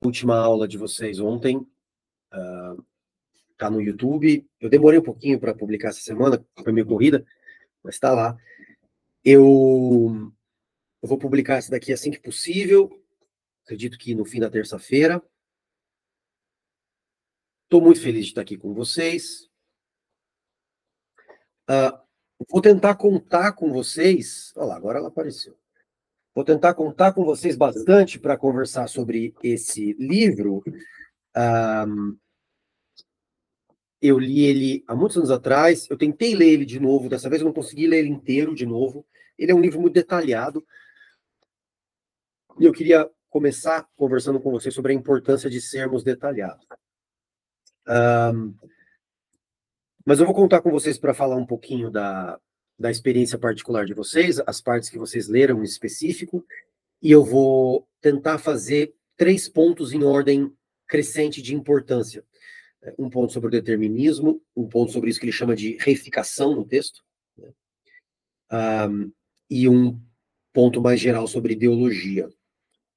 última aula de vocês ontem, tá no YouTube. Eu demorei um pouquinho para publicar essa semana, foi meio corrida, mas está lá. Eu vou publicar essa daqui assim que possível, acredito que no fim da terça-feira. Estou muito feliz de estar aqui com vocês. Vou tentar contar com vocês. Olha lá, agora ela apareceu. Vou tentar contar com vocês bastante para conversar sobre esse livro. Eu li ele há muitos anos atrás. Eu tentei ler ele de novo. Dessa vez eu não consegui ler ele inteiro de novo. Ele é um livro muito detalhado. E eu queria começar conversando com vocês sobre a importância de sermos detalhados. Mas eu vou contar com vocês para falar um pouquinho da experiência particular de vocês, as partes que vocês leram em específico, e eu vou tentar fazer 3 pontos em ordem crescente de importância. Um ponto sobre o determinismo, um ponto sobre isso que ele chama de reificação no texto, né? E um ponto mais geral sobre ideologia.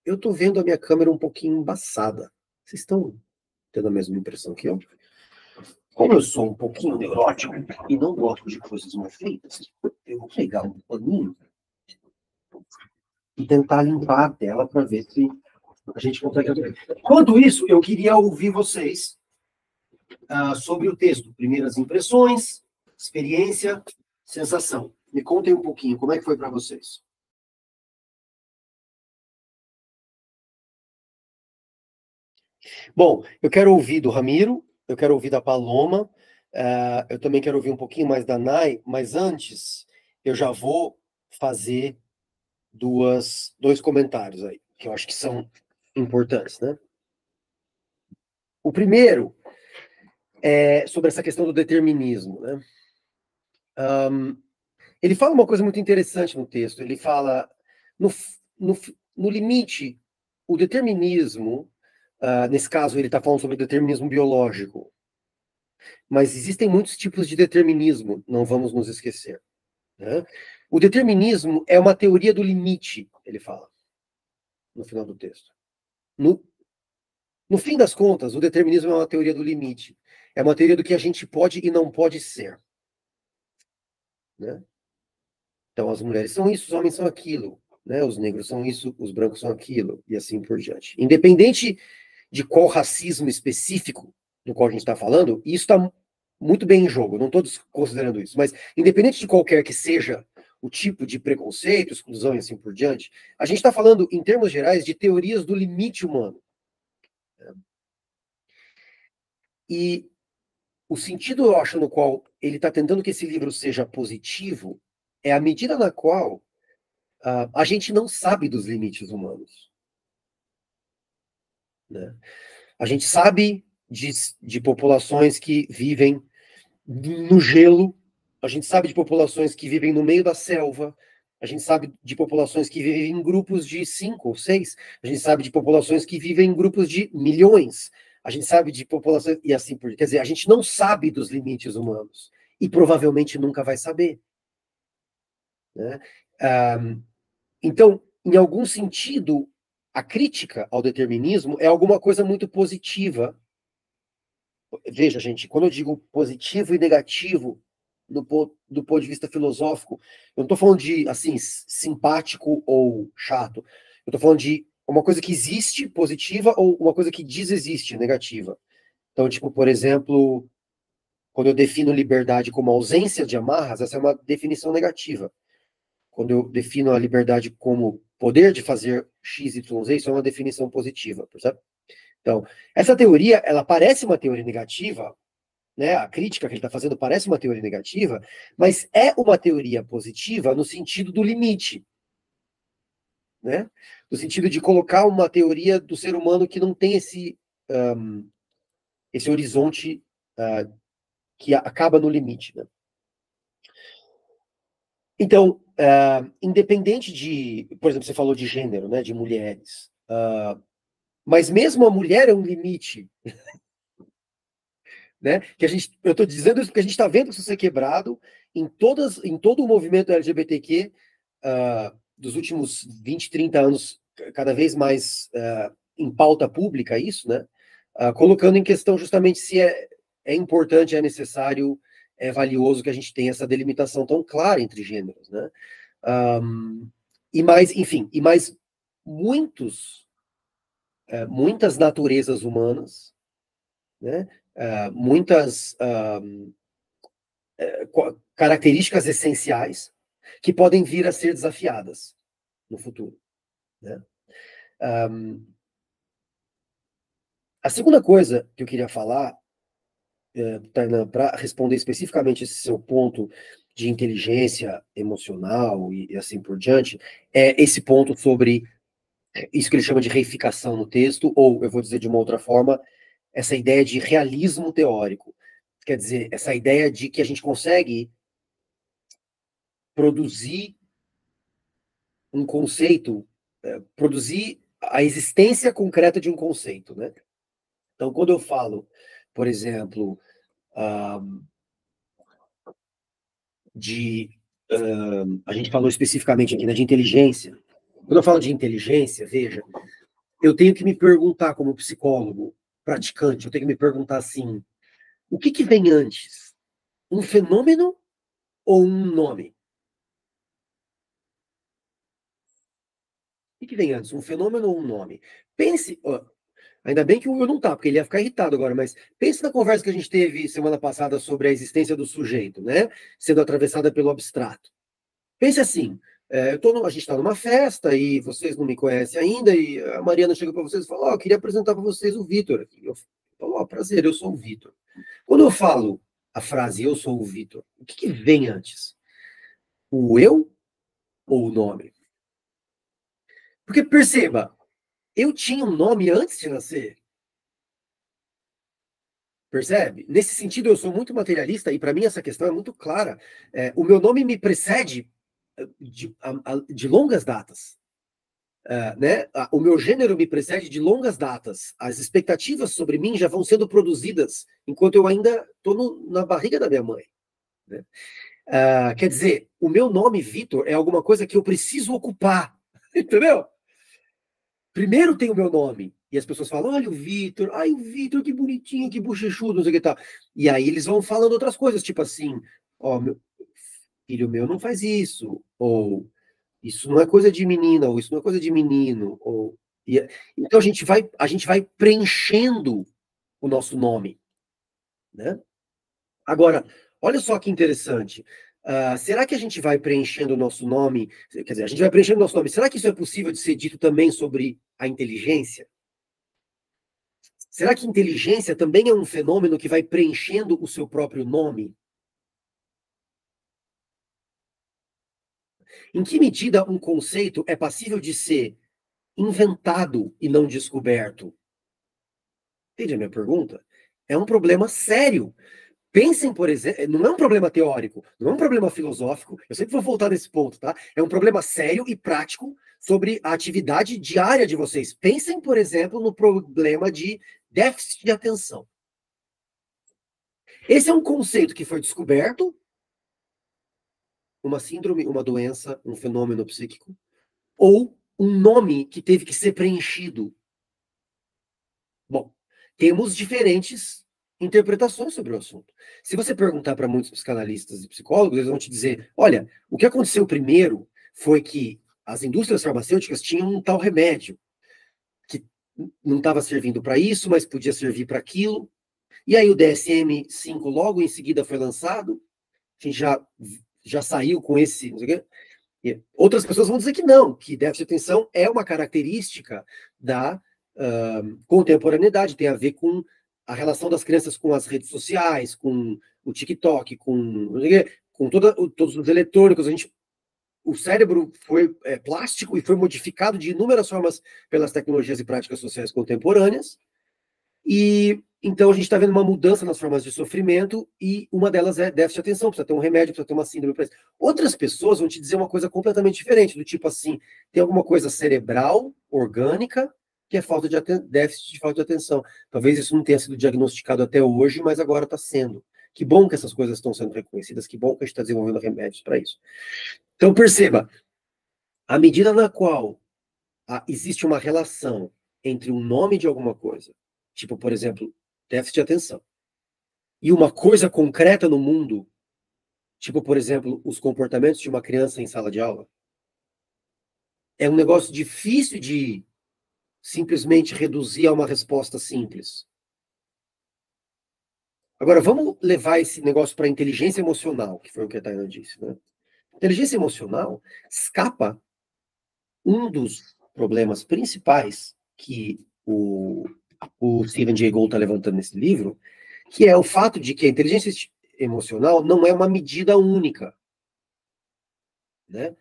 Eu estou vendo a minha câmera um pouquinho embaçada. Vocês estão tendo a mesma impressão que eu? Como eu sou um pouquinho neurótico e não gosto de coisas mal feitas, eu vou pegar um paninho e tentar limpar a tela para ver se a gente consegue. Enquanto isso, eu queria ouvir vocês sobre o texto. Primeiras impressões, experiência, sensação. Me contem um pouquinho, como é que foi para vocês? Bom, eu quero ouvir do Ramiro, eu quero ouvir da Paloma, eu também quero ouvir um pouquinho mais da Nai, mas antes eu já vou fazer dois comentários aí, que eu acho que são importantes, né? O primeiro é sobre essa questão do determinismo, né? Ele fala uma coisa muito interessante no texto. Ele fala, no limite, o determinismo, nesse caso ele está falando sobre o determinismo biológico, mas existem muitos tipos de determinismo, não vamos nos esquecer, né? O determinismo é uma teoria do limite, ele fala, no final do texto. No fim das contas, o determinismo é uma teoria do limite. É uma teoria do que a gente pode e não pode ser, né? Então, as mulheres são isso, os homens são aquilo, né? Os negros são isso, os brancos são aquilo, e assim por diante. Independente de qual racismo específico do qual a gente está falando, isso está muito bem em jogo, não estou considerando isso, mas independente de qualquer que seja o tipo de preconceito, exclusão e assim por diante, a gente está falando, em termos gerais, de teorias do limite humano. E o sentido, eu acho, no qual ele está tentando que esse livro seja positivo é a medida na qual a gente não sabe dos limites humanos, né? A gente sabe de populações que vivem no gelo, a gente sabe de populações que vivem no meio da selva, a gente sabe de populações que vivem em grupos de 5 ou 6, a gente sabe de populações que vivem em grupos de milhões, a gente sabe de populações, e assim por diante. Quer dizer, a gente não sabe dos limites humanos, e provavelmente nunca vai saber, né? Então, em algum sentido, a crítica ao determinismo é alguma coisa muito positiva. Veja, gente, quando eu digo positivo e negativo do ponto de vista filosófico, eu não estou falando de, assim, simpático ou chato. Eu estou falando de uma coisa que existe, positiva, ou uma coisa que desexiste, negativa. Então, tipo, por exemplo, quando eu defino liberdade como ausência de amarras, essa é uma definição negativa. Quando eu defino a liberdade como poder de fazer X, Y, Z, isso é uma definição positiva, percebe? Então, essa teoria, ela parece uma teoria negativa, né? A crítica que ele está fazendo parece uma teoria negativa, mas é uma teoria positiva no sentido do limite, né? No sentido de colocar uma teoria do ser humano que não tem esse horizonte que acaba no limite, né? Então, independente de, por exemplo, você falou de gênero, né, de mulheres, mas mesmo a mulher é um limite, né? Eu estou dizendo isso porque a gente está vendo isso ser quebrado em todo o movimento LGBTQ dos últimos 20, 30 anos, cada vez mais em pauta pública isso, né? Colocando em questão justamente se é importante, é necessário, é valioso que a gente tenha essa delimitação tão clara entre gêneros, né? E mais, enfim, muitas naturezas humanas, né? Muitas características essenciais que podem vir a ser desafiadas no futuro, né? A segunda coisa que eu queria falar, Tainan, para responder especificamente esse seu ponto de inteligência emocional e assim por diante, é esse ponto sobre isso que ele chama de reificação no texto, ou eu vou dizer de uma outra forma, essa ideia de realismo teórico. Quer dizer, essa ideia de que a gente consegue produzir um conceito, produzir a existência concreta de um conceito, né? Então, quando eu falo, por exemplo, a gente falou especificamente aqui, né, de inteligência. Quando eu falo de inteligência, veja, eu tenho que me perguntar como psicólogo, praticante, eu tenho que me perguntar assim, o que vem antes? Um fenômeno ou um nome? O que vem antes? Um fenômeno ou um nome? Pense, ó, ainda bem que o Will não tá, porque ele ia ficar irritado agora, mas pense na conversa que a gente teve semana passada sobre a existência do sujeito, né? Sendo atravessada pelo abstrato. Pense assim, a gente está numa festa e vocês não me conhecem ainda, e a Mariana chega para vocês e fala, eu queria apresentar para vocês o Vitor. Eu falo, prazer, eu sou o Vitor. Quando eu falo a frase eu sou o Vitor, o que vem antes? O eu ou o nome? Porque perceba, eu tinha um nome antes de nascer. Percebe? Nesse sentido, eu sou muito materialista e para mim essa questão é muito clara. O meu nome me precede de longas datas. Né? O meu gênero me precede de longas datas. As expectativas sobre mim já vão sendo produzidas enquanto eu ainda estou na barriga da minha mãe. Né? Quer dizer, o meu nome, Vitor, é alguma coisa que eu preciso ocupar. Entendeu? Primeiro tem o meu nome. E as pessoas falam, olha o Vitor, ai o Vitor, que bonitinho, que bochechudo, não sei o que tal. E aí eles vão falando outras coisas, tipo assim, ó, filho meu não faz isso, ou isso não é coisa de menina, ou isso não é coisa de menino, então a gente vai preenchendo o nosso nome, né? Agora, olha só que interessante. Será que a gente vai preenchendo o nosso nome? Quer dizer, a gente vai preenchendo o nosso nome. Será que isso é possível de ser dito também sobre a inteligência? Será que inteligência também é um fenômeno que vai preenchendo o seu próprio nome? Em que medida um conceito é passível de ser inventado e não descoberto? Entende a minha pergunta? É um problema sério. Pensem, por exemplo, não é um problema teórico, não é um problema filosófico, eu sempre vou voltar nesse ponto, tá? É um problema sério e prático sobre a atividade diária de vocês. Pensem, por exemplo, no problema de déficit de atenção. Esse é um conceito que foi descoberto, uma síndrome, uma doença, um fenômeno psíquico, ou um nome que teve que ser preenchido. Bom, temos diferentes interpretações sobre o assunto. Se você perguntar para muitos psicanalistas e psicólogos, eles vão te dizer, olha, o que aconteceu primeiro foi que as indústrias farmacêuticas tinham um tal remédio que não estava servindo para isso, mas podia servir para aquilo. E aí o DSM-5 logo em seguida foi lançado, a gente já saiu com esse, não sei o quê. E outras pessoas vão dizer que não, que déficit de atenção é uma característica da contemporaneidade, tem a ver com a relação das crianças com as redes sociais, com o TikTok, com todos os eletrônicos. O cérebro foi plástico e foi modificado de inúmeras formas pelas tecnologias e práticas sociais contemporâneas. E então a gente está vendo uma mudança nas formas de sofrimento e uma delas é déficit de atenção, precisa ter um remédio, precisa ter uma síndrome. Outras pessoas vão te dizer uma coisa completamente diferente, do tipo assim, tem alguma coisa cerebral, orgânica, que é déficit de falta de atenção. Talvez isso não tenha sido diagnosticado até hoje, mas agora está sendo. Que bom que essas coisas estão sendo reconhecidas, que bom que a gente está desenvolvendo remédios para isso. Então perceba, à medida na qual existe uma relação entre um nome de alguma coisa, tipo, por exemplo, déficit de atenção, e uma coisa concreta no mundo, tipo, por exemplo, os comportamentos de uma criança em sala de aula, é um negócio difícil de simplesmente reduzir a uma resposta simples. Agora, vamos levar esse negócio para a inteligência emocional, que foi o que a Tainá disse, né? Inteligência emocional escapa um dos problemas principais que o Stephen Jay Gould está levantando nesse livro, que é o fato de que a inteligência emocional não é uma medida única, né?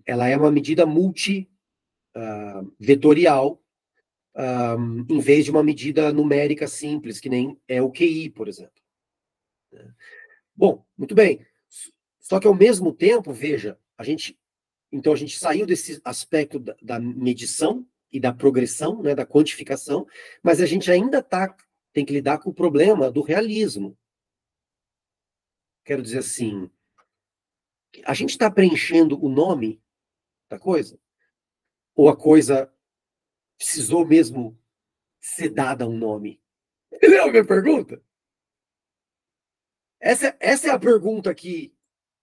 Ela é uma medida multivetorial, em vez de uma medida numérica simples, que nem é o QI, por exemplo. Bom, muito bem. Só que ao mesmo tempo, veja, então a gente saiu desse aspecto da medição e da progressão, né, da quantificação, mas a gente ainda tem que lidar com o problema do realismo. Quero dizer assim, a gente está preenchendo o nome da coisa? Ou a coisa precisou mesmo ser dada um nome? Entendeu a minha pergunta? Essa é a pergunta que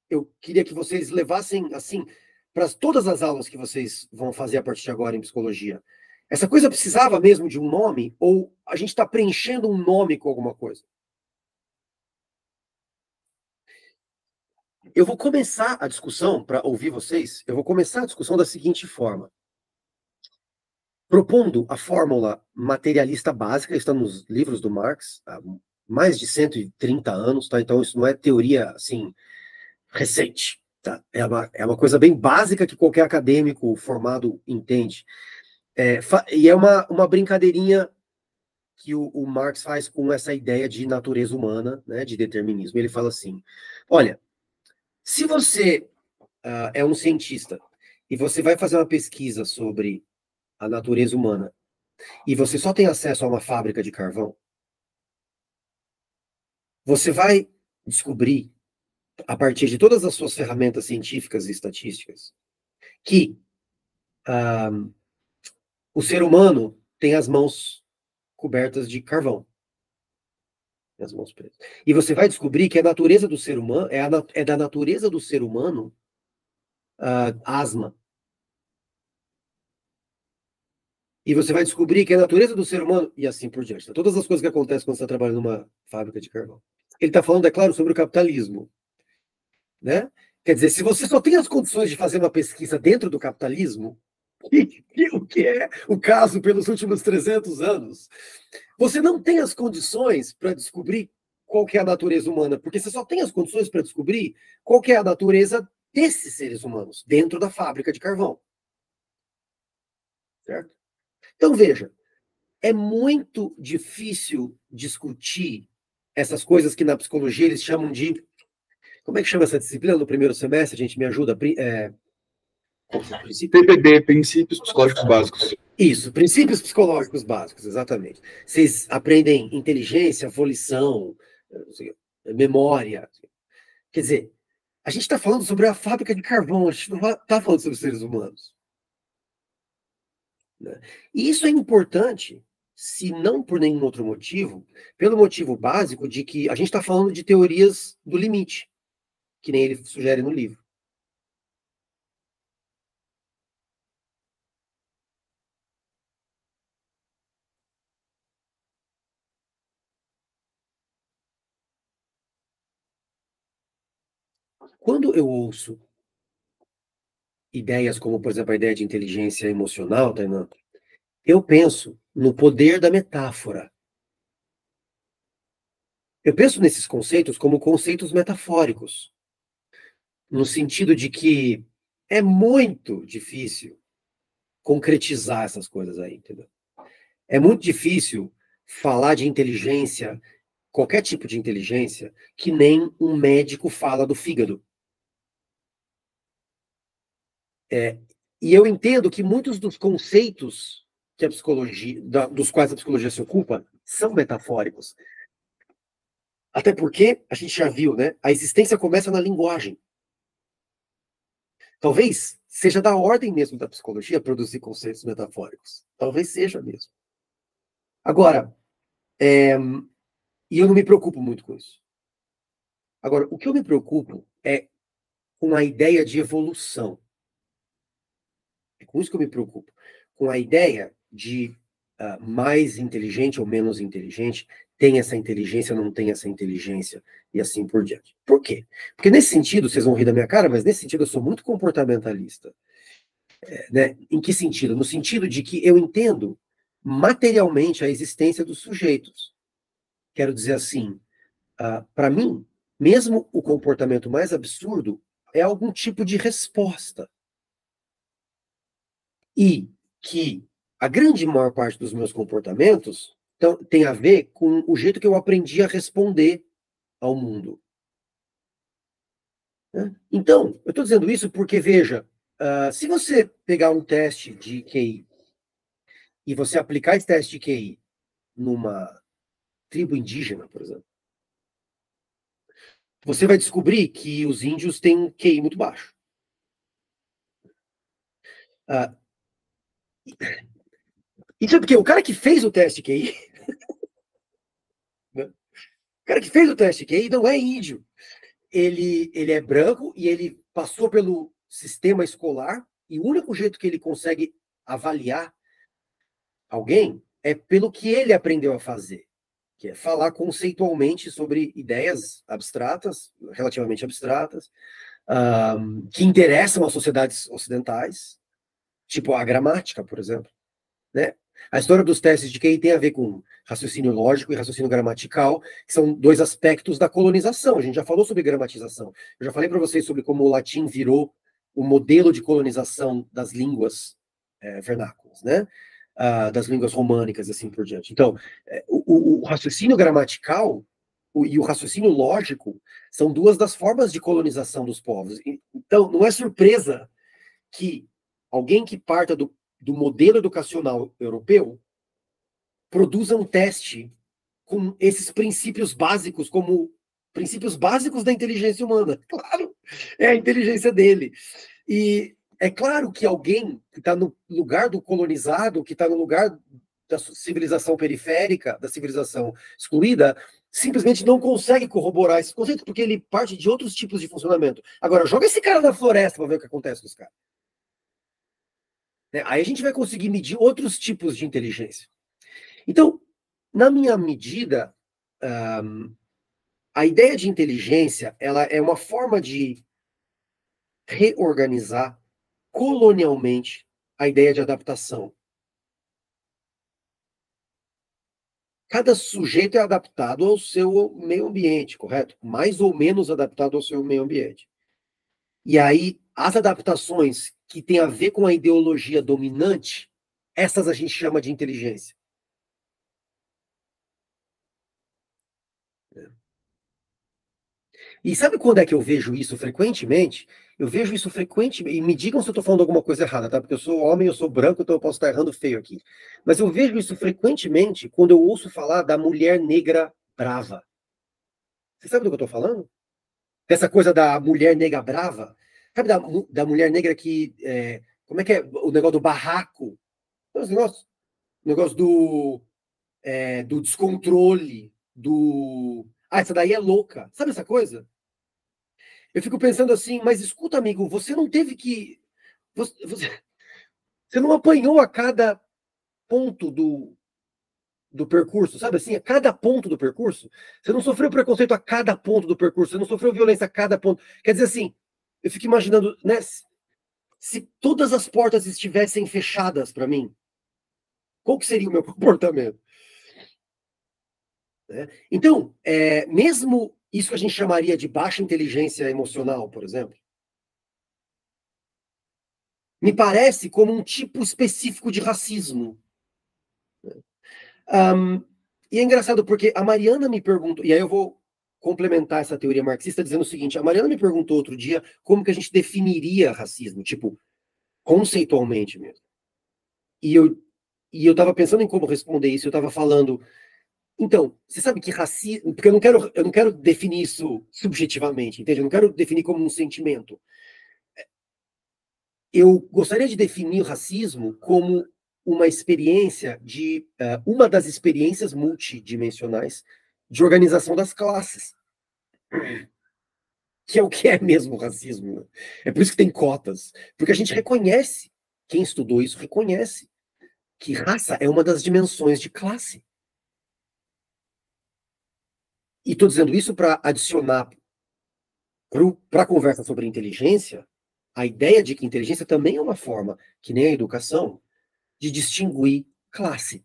eu queria que vocês levassem, assim, para todas as aulas que vocês vão fazer a partir de agora em psicologia. Essa coisa precisava mesmo de um nome? Ou a gente está preenchendo um nome com alguma coisa? Eu vou começar a discussão, para ouvir vocês, eu vou começar a discussão da seguinte forma. Propondo a fórmula materialista básica, está nos livros do Marx, há mais de 130 anos, tá? Então isso não é teoria, assim, recente, tá? É uma coisa bem básica que qualquer acadêmico formado entende. E é uma brincadeirinha que o Marx faz com essa ideia de natureza humana, né, de determinismo. Ele fala assim, olha, se você é um cientista e você vai fazer uma pesquisa sobre a natureza humana e você só tem acesso a uma fábrica de carvão, você vai descobrir, a partir de todas as suas ferramentas científicas e estatísticas, que o ser humano tem as mãos cobertas de carvão. As mãos presas. E você vai descobrir que a natureza do ser humano é da natureza do ser humano asma. E você vai descobrir que a natureza do ser humano, e assim por diante. Todas as coisas que acontecem quando você está trabalhando numa fábrica de carvão. Ele está falando, é claro, sobre o capitalismo. Né? Quer dizer, se você só tem as condições de fazer uma pesquisa dentro do capitalismo, o que é o caso pelos últimos 300 anos, você não tem as condições para descobrir qual que é a natureza humana, porque você só tem as condições para descobrir qual que é a natureza desses seres humanos, dentro da fábrica de carvão. Certo? Então, veja, é muito difícil discutir essas coisas que na psicologia eles chamam de... Como é que chama essa disciplina no primeiro semestre? A gente me ajuda? PPB, Princípios Psicológicos Básicos. Isso, princípios psicológicos básicos, exatamente. Vocês aprendem inteligência, volição, memória. Quer dizer, a gente está falando sobre a fábrica de carvão, a gente não está falando sobre seres humanos. Né? E isso é importante, se não por nenhum outro motivo, pelo motivo básico de que a gente está falando de teorias do limite, que nem ele sugere no livro. Quando eu ouço ideias como, por exemplo, a ideia de inteligência emocional, Tainan, eu penso no poder da metáfora. Eu penso nesses conceitos como conceitos metafóricos, no sentido de que é muito difícil concretizar essas coisas aí, entendeu? É muito difícil falar de inteligência, qualquer tipo de inteligência, que nem um médico fala do fígado. E eu entendo que muitos dos conceitos que a psicologia, dos quais a psicologia se ocupa, são metafóricos. Até porque, a gente já viu, né? A existência começa na linguagem. Talvez seja da ordem mesmo da psicologia produzir conceitos metafóricos. Talvez seja mesmo. Agora, e eu não me preocupo muito com isso. Agora, o que eu me preocupo é com a ideia de evolução. É com isso que eu me preocupo. Com a ideia de mais inteligente ou menos inteligente, tem essa inteligência, não tem essa inteligência, e assim por diante. Por quê? Porque nesse sentido, vocês vão rir da minha cara, mas nesse sentido eu sou muito comportamentalista. Né? Em que sentido? No sentido de que eu entendo materialmente a existência dos sujeitos. Quero dizer assim, para mim, mesmo o comportamento mais absurdo é algum tipo de resposta. E que a grande maior parte dos meus comportamentos tem a ver com o jeito que eu aprendi a responder ao mundo. Né? Então, eu estou dizendo isso porque, veja, se você pegar um teste de QI e você aplicar esse teste de QI numa tribo indígena, por exemplo, você vai descobrir que os índios têm um QI muito baixo. Isso é porque o cara que fez o teste QI, né? O cara que fez o teste QI não é índio. Ele é branco e ele passou pelo sistema escolar e o único jeito que ele consegue avaliar alguém é pelo que ele aprendeu a fazer, que é falar conceitualmente sobre ideias abstratas, relativamente abstratas, que interessam às sociedades ocidentais, tipo a gramática, por exemplo. Né? A história dos testes de QI tem a ver com raciocínio lógico e raciocínio gramatical, que são dois aspectos da colonização. A gente já falou sobre gramatização. Eu já falei para vocês sobre como o latim virou o modelo de colonização das línguas vernáculas, né? Das línguas românicas, assim por diante. Então, o raciocínio gramatical e o raciocínio lógico são duas das formas de colonização dos povos. Então, não é surpresa que alguém que parta do modelo educacional europeu produza um teste com esses princípios básicos, como princípios básicos da inteligência humana. Claro, é a inteligência dele. E é claro que alguém que está no lugar do colonizado, que está no lugar da civilização periférica, da civilização excluída, simplesmente não consegue corroborar esse conceito, porque ele parte de outros tipos de funcionamento. Agora, joga esse cara na floresta para ver o que acontece com os caras. Aí a gente vai conseguir medir outros tipos de inteligência. Então, na minha medida, a ideia de inteligência ela é uma forma de reorganizar colonialmente a ideia de adaptação. Cada sujeito é adaptado ao seu meio ambiente, correto? Mais ou menos adaptado ao seu meio ambiente. E aí, as adaptações que têm a ver com a ideologia dominante, essas a gente chama de inteligência. E sabe quando é que eu vejo isso frequentemente? Eu vejo isso frequentemente, e me digam se eu estou falando alguma coisa errada, tá? Porque eu sou homem, eu sou branco, então eu posso estar errando feio aqui. Mas eu vejo isso frequentemente quando eu ouço falar da mulher negra brava. Você sabe do que eu estou falando? Dessa coisa da mulher negra brava? Sabe da mulher negra que. Como é que é? O negócio do barraco? O negócio do descontrole, do. Ah, essa daí é louca. Sabe essa coisa? Eu fico pensando assim, mas escuta, amigo, você não teve que. Você não apanhou a cada ponto do percurso, sabe assim? A cada ponto do percurso. Você não sofreu preconceito a cada ponto do percurso, você não sofreu violência a cada ponto. Quer dizer assim, eu fico imaginando, né? Se todas as portas estivessem fechadas para mim, qual que seria o meu comportamento? Né? Então, mesmo isso que a gente chamaria de baixa inteligência emocional, por exemplo, me parece como um tipo específico de racismo. E é engraçado porque a Mariana me perguntou, e aí eu vou complementar essa teoria marxista dizendo o seguinte: a Mariana me perguntou outro dia como que a gente definiria racismo, tipo, conceitualmente mesmo. E eu estava pensando em como responder isso, eu estava falando, então, você sabe que racismo, porque eu não quero definir isso subjetivamente, entende? Eu não quero definir como um sentimento. eu gostaria de definir o racismo como uma experiência uma das experiências multidimensionais de organização das classes, que é o que é mesmo o racismo. Né? É por isso que tem cotas, porque a gente reconhece, quem estudou isso reconhece, que raça é uma das dimensões de classe. E estou dizendo isso para adicionar para a conversa sobre inteligência a ideia de que inteligência também é uma forma, que nem a educação, de distinguir classe.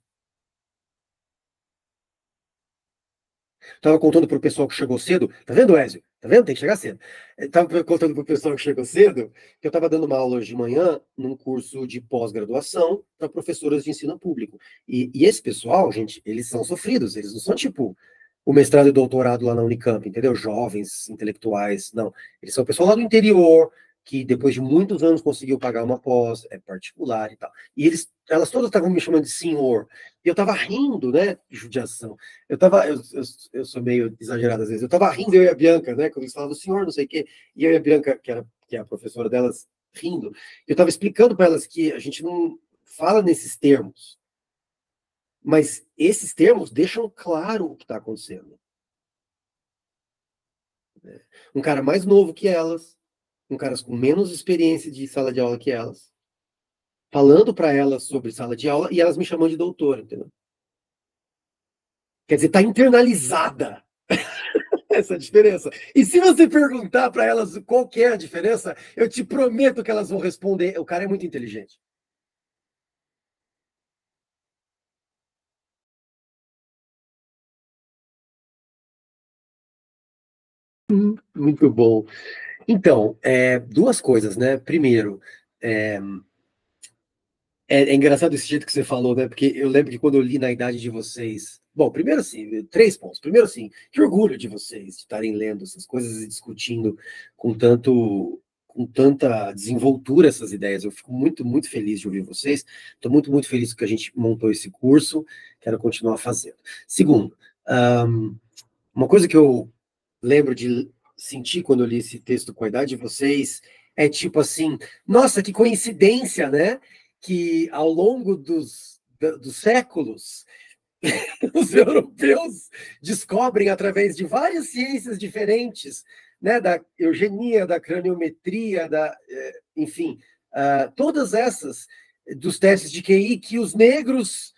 Estava contando para o pessoal que chegou cedo, tá vendo, Ézio? Tá vendo? Tem que chegar cedo. Estava contando para o pessoal que chegou cedo que eu estava dando uma aula hoje de manhã num curso de pós-graduação para professoras de ensino público. E esse pessoal, gente, eles são sofridos, eles não são tipo o mestrado e doutorado lá na Unicamp, entendeu? Jovens, intelectuais, não. Eles são o pessoal lá do interior, que depois de muitos anos conseguiu pagar uma pós, é particular e tal. E elas todas estavam me chamando de senhor. E eu estava rindo, né, de judiação. Eu sou meio exagerado às vezes. Eu estava rindo, eu e a Bianca, né, quando eles falavam senhor, não sei o quê. E eu e a Bianca, que é a professora delas, rindo. Eu estava explicando para elas que a gente não fala nesses termos. Mas esses termos deixam claro o que está acontecendo. Um cara mais novo que elas, um cara com menos experiência de sala de aula que elas, falando para elas sobre sala de aula e elas me chamam de doutora, entendeu? Quer dizer, está internalizada essa diferença. E se você perguntar para elas qual que é a diferença, eu te prometo que elas vão responder. O cara é muito inteligente. Muito bom. Então, duas coisas, né? Primeiro, é engraçado esse jeito que você falou, né? Porque eu lembro que quando eu li na idade de vocês. Bom, primeiro assim, 3 pontos. Primeiro assim, que orgulho de vocês de estarem lendo essas coisas e discutindo com tanta desenvoltura essas ideias. Eu fico muito, muito feliz de ouvir vocês. Estou muito, muito feliz que a gente montou esse curso. Quero continuar fazendo. Segundo, uma coisa que eu lembro de sentir quando eu li esse texto com a idade de vocês é tipo assim, nossa, que coincidência, né? Que ao longo dos séculos, os europeus descobrem através de várias ciências diferentes, né, da eugenia, da craniometria, enfim, todas essas dos testes de QI, que os negros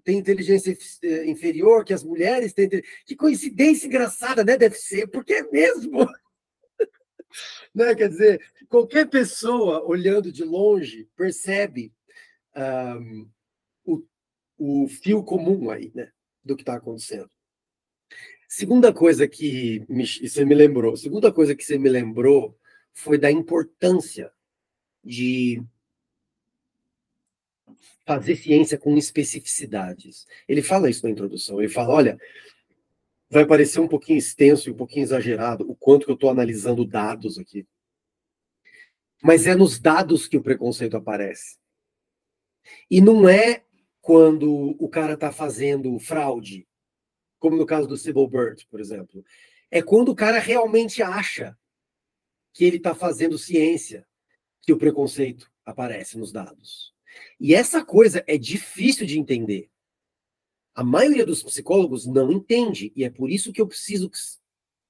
têm inteligência inferior, que as mulheres têm. Que coincidência engraçada, né? Deve ser, porque é mesmo. Né? Quer dizer, qualquer pessoa olhando de longe percebe o fio comum aí, né? Do que está acontecendo. Segunda coisa que você me lembrou, segunda coisa que você me lembrou foi da importância de fazer ciência com especificidades. Ele fala isso na introdução. Ele fala, olha, vai parecer um pouquinho extenso e um pouquinho exagerado o quanto que eu estou analisando dados aqui. Mas é nos dados que o preconceito aparece. E não é quando o cara está fazendo fraude, como no caso do Sybil Burt, por exemplo. É quando o cara realmente acha que ele está fazendo ciência que o preconceito aparece nos dados. E essa coisa é difícil de entender. A maioria dos psicólogos não entende, e é por isso que eu preciso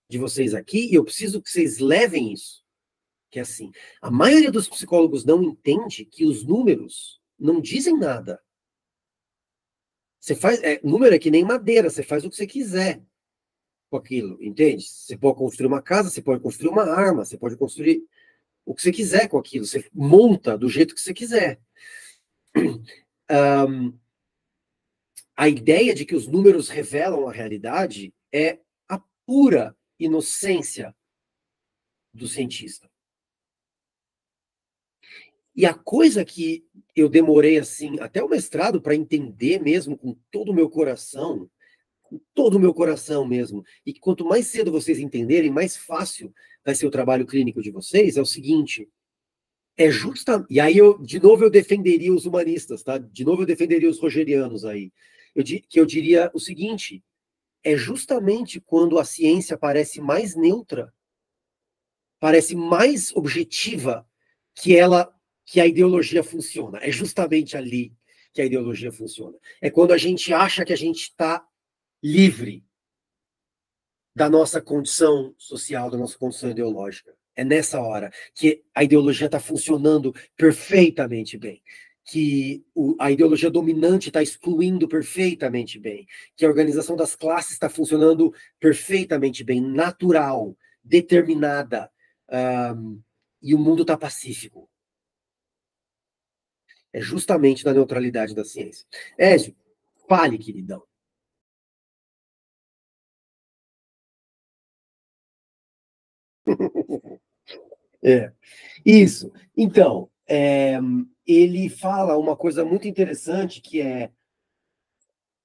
de vocês aqui, e eu preciso que vocês levem isso. Que é assim, a maioria dos psicólogos não entende que os números não dizem nada. Você faz, número é que nem madeira, você faz o que você quiser com aquilo, entende? Você pode construir uma casa, você pode construir uma arma, você pode construir o que você quiser com aquilo, você monta do jeito que você quiser. A ideia de que os números revelam a realidade é a pura inocência do cientista. E a coisa que eu demorei assim, até o mestrado, para entender mesmo com todo o meu coração mesmo, e que quanto mais cedo vocês entenderem, mais fácil vai ser o trabalho clínico de vocês, é o seguinte, e aí de novo eu defenderia os humanistas, tá? De novo eu defenderia os rogerianos aí, que eu diria o seguinte, é justamente quando a ciência parece mais neutra, parece mais objetiva, que a ideologia funciona. É justamente ali que a ideologia funciona. É quando a gente acha que a gente está livre da nossa condição social, da nossa condição ideológica. É nessa hora que a ideologia está funcionando perfeitamente bem, que a ideologia dominante está excluindo perfeitamente bem, que a organização das classes está funcionando perfeitamente bem, natural, determinada, e o mundo está pacífico. É justamente na neutralidade da ciência. Ézio, fale, queridão. Isso. Então, ele fala uma coisa muito interessante que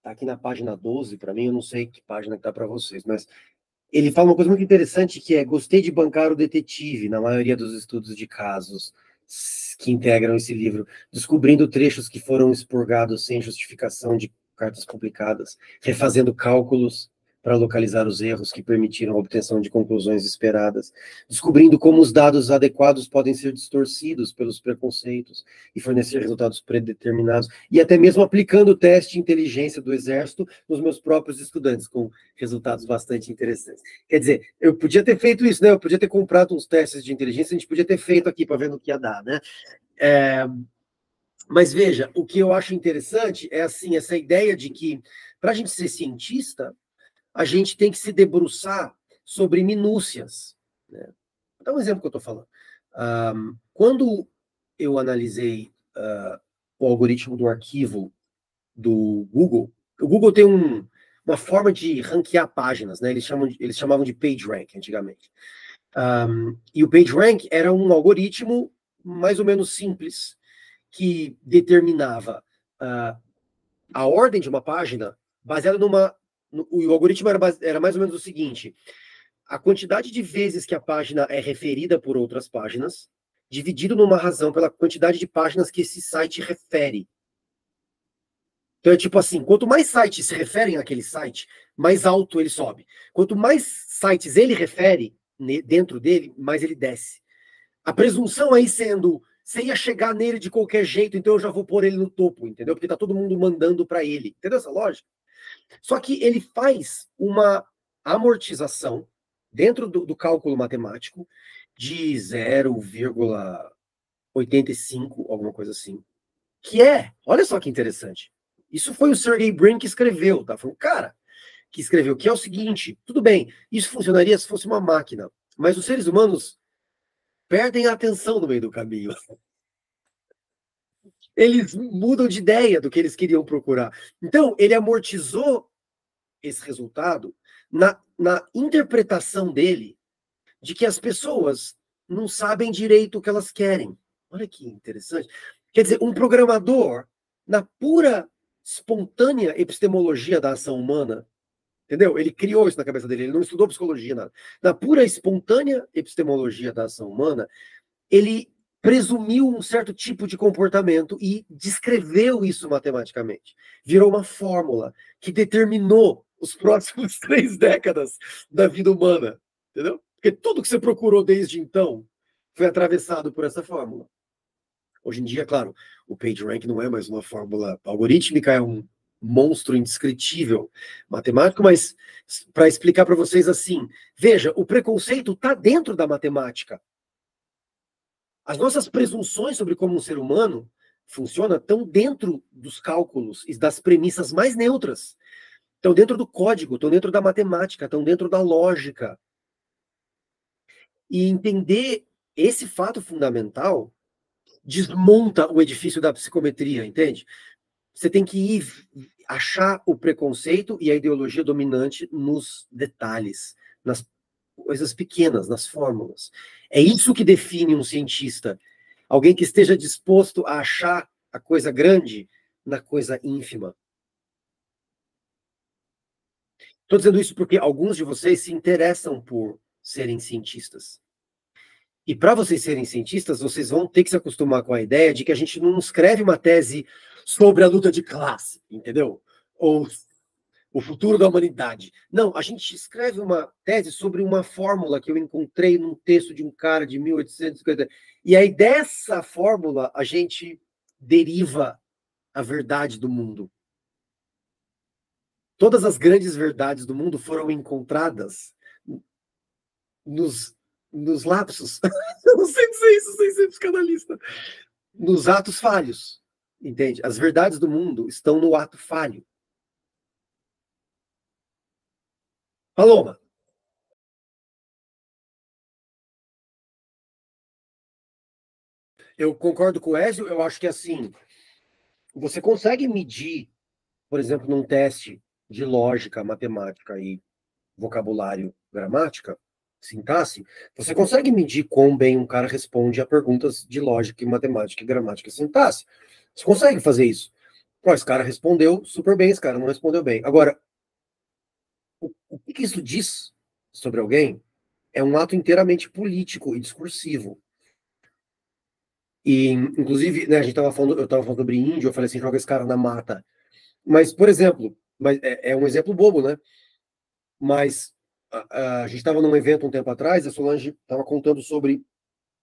tá aqui na página 12 para mim, eu não sei que página que tá para vocês, mas ele fala uma coisa muito interessante que gostei de bancar o detetive na maioria dos estudos de casos que integram esse livro, descobrindo trechos que foram expurgados sem justificação de cartas publicadas, refazendo cálculos para localizar os erros que permitiram a obtenção de conclusões esperadas, descobrindo como os dados adequados podem ser distorcidos pelos preconceitos e fornecer resultados predeterminados, e até mesmo aplicando o teste de inteligência do Exército nos meus próprios estudantes, com resultados bastante interessantes. Quer dizer, eu podia ter feito isso, né? Eu podia ter comprado uns testes de inteligência, a gente podia ter feito aqui para ver no que ia dar, né? Mas veja, o que eu acho interessante é assim, essa ideia de que, para a gente ser cientista, a gente tem que se debruçar sobre minúcias, né? Vou dar um exemplo que eu estou falando. Quando eu analisei o algoritmo do arquivo do Google, o Google tem uma forma de ranquear páginas, né? Eles chamavam de PageRank antigamente. E o PageRank era um algoritmo mais ou menos simples que determinava a ordem de uma página baseada o algoritmo era mais ou menos o seguinte: a quantidade de vezes que a página é referida por outras páginas, dividido numa razão pela quantidade de páginas que esse site refere. Então é tipo assim, quanto mais sites se referem àquele site, mais alto ele sobe. Quanto mais sites ele refere dentro dele, mais ele desce. A presunção aí sendo, você ia chegar nele de qualquer jeito, então eu já vou pôr ele no topo, entendeu? Porque tá todo mundo mandando para ele. Entendeu essa lógica? Só que ele faz uma amortização dentro do cálculo matemático de 0,85, alguma coisa assim. Olha só que interessante. Isso foi o Sergey Brin que escreveu, tá? Foi um cara que escreveu, que é o seguinte: tudo bem, isso funcionaria se fosse uma máquina, mas os seres humanos perdem a atenção no meio do caminho. Eles mudam de ideia do que eles queriam procurar. Então, ele amortizou esse resultado na interpretação dele de que as pessoas não sabem direito o que elas querem. Olha que interessante. Quer dizer, um programador, na pura espontânea epistemologia da ação humana, entendeu? Ele criou isso na cabeça dele, ele não estudou psicologia, nada. Na pura espontânea epistemologia da ação humana, ele presumiu um certo tipo de comportamento e descreveu isso matematicamente. Virou uma fórmula que determinou os próximos 3 décadas da vida humana, entendeu? Porque tudo que você procurou desde então foi atravessado por essa fórmula. Hoje em dia, claro, o PageRank não é mais uma fórmula algorítmica, é um monstro indescritível matemático, mas para explicar para vocês assim, veja, o preconceito está dentro da matemática. As nossas presunções sobre como um ser humano funciona estão dentro dos cálculos e das premissas mais neutras. Estão dentro do código, estão dentro da matemática, estão dentro da lógica. E entender esse fato fundamental desmonta o edifício da psicometria, entende? Você tem que ir achar o preconceito e a ideologia dominante nos detalhes, nas coisas pequenas, nas fórmulas. É isso que define um cientista. Alguém que esteja disposto a achar a coisa grande na coisa ínfima. Estou dizendo isso porque alguns de vocês se interessam por serem cientistas. E para vocês serem cientistas, vocês vão ter que se acostumar com a ideia de que a gente não escreve uma tese sobre a luta de classe, entendeu? Ou o futuro da humanidade. Não, a gente escreve uma tese sobre uma fórmula que eu encontrei num texto de um cara de 1850. E aí dessa fórmula a gente deriva a verdade do mundo. Todas as grandes verdades do mundo foram encontradas nos lapsos. Eu não sei dizer isso sem ser psicanalista. Nos atos falhos. Entende? As verdades do mundo estão no ato falho. Paloma. Eu concordo com o Ezio, eu acho que assim, você consegue medir, por exemplo, num teste de lógica, matemática e vocabulário, gramática, sintaxe, você consegue medir quão bem um cara responde a perguntas de lógica, matemática, gramática e sintaxe. Você consegue fazer isso. Pô, esse cara respondeu super bem, esse cara não respondeu bem. Agora, o que isso diz sobre alguém é um ato inteiramente político e discursivo. E, inclusive, né, eu estava falando sobre índio, eu falei assim, joga esse cara na mata. Mas, por exemplo, é um exemplo bobo, né? Mas a gente estava num evento um tempo atrás, a Solange estava contando sobre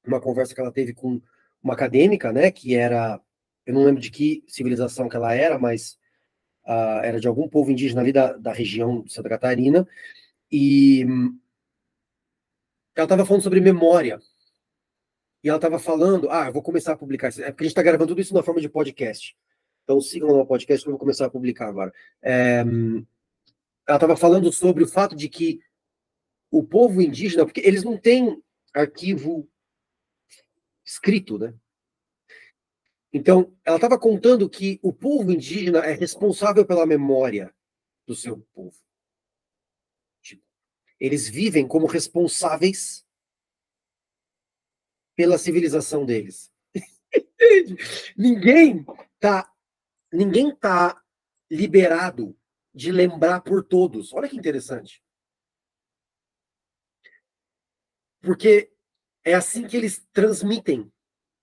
uma conversa que ela teve com uma acadêmica, né? Que era, eu não lembro de que civilização que ela era, mas era de algum povo indígena ali da região de Santa Catarina. E ela estava falando sobre memória. E ela estava falando, eu vou começar a publicar isso. É porque a gente está gravando tudo isso na forma de podcast. Então sigam no podcast que eu vou começar a publicar agora. Ela estava falando sobre o fato de que o povo indígena, porque eles não têm arquivo escrito, né? Então, ela estava contando que o povo indígena é responsável pela memória do seu povo. Tipo, eles vivem como responsáveis pela civilização deles. Ninguém tá liberado de lembrar por todos. Olha que interessante. Porque é assim que eles transmitem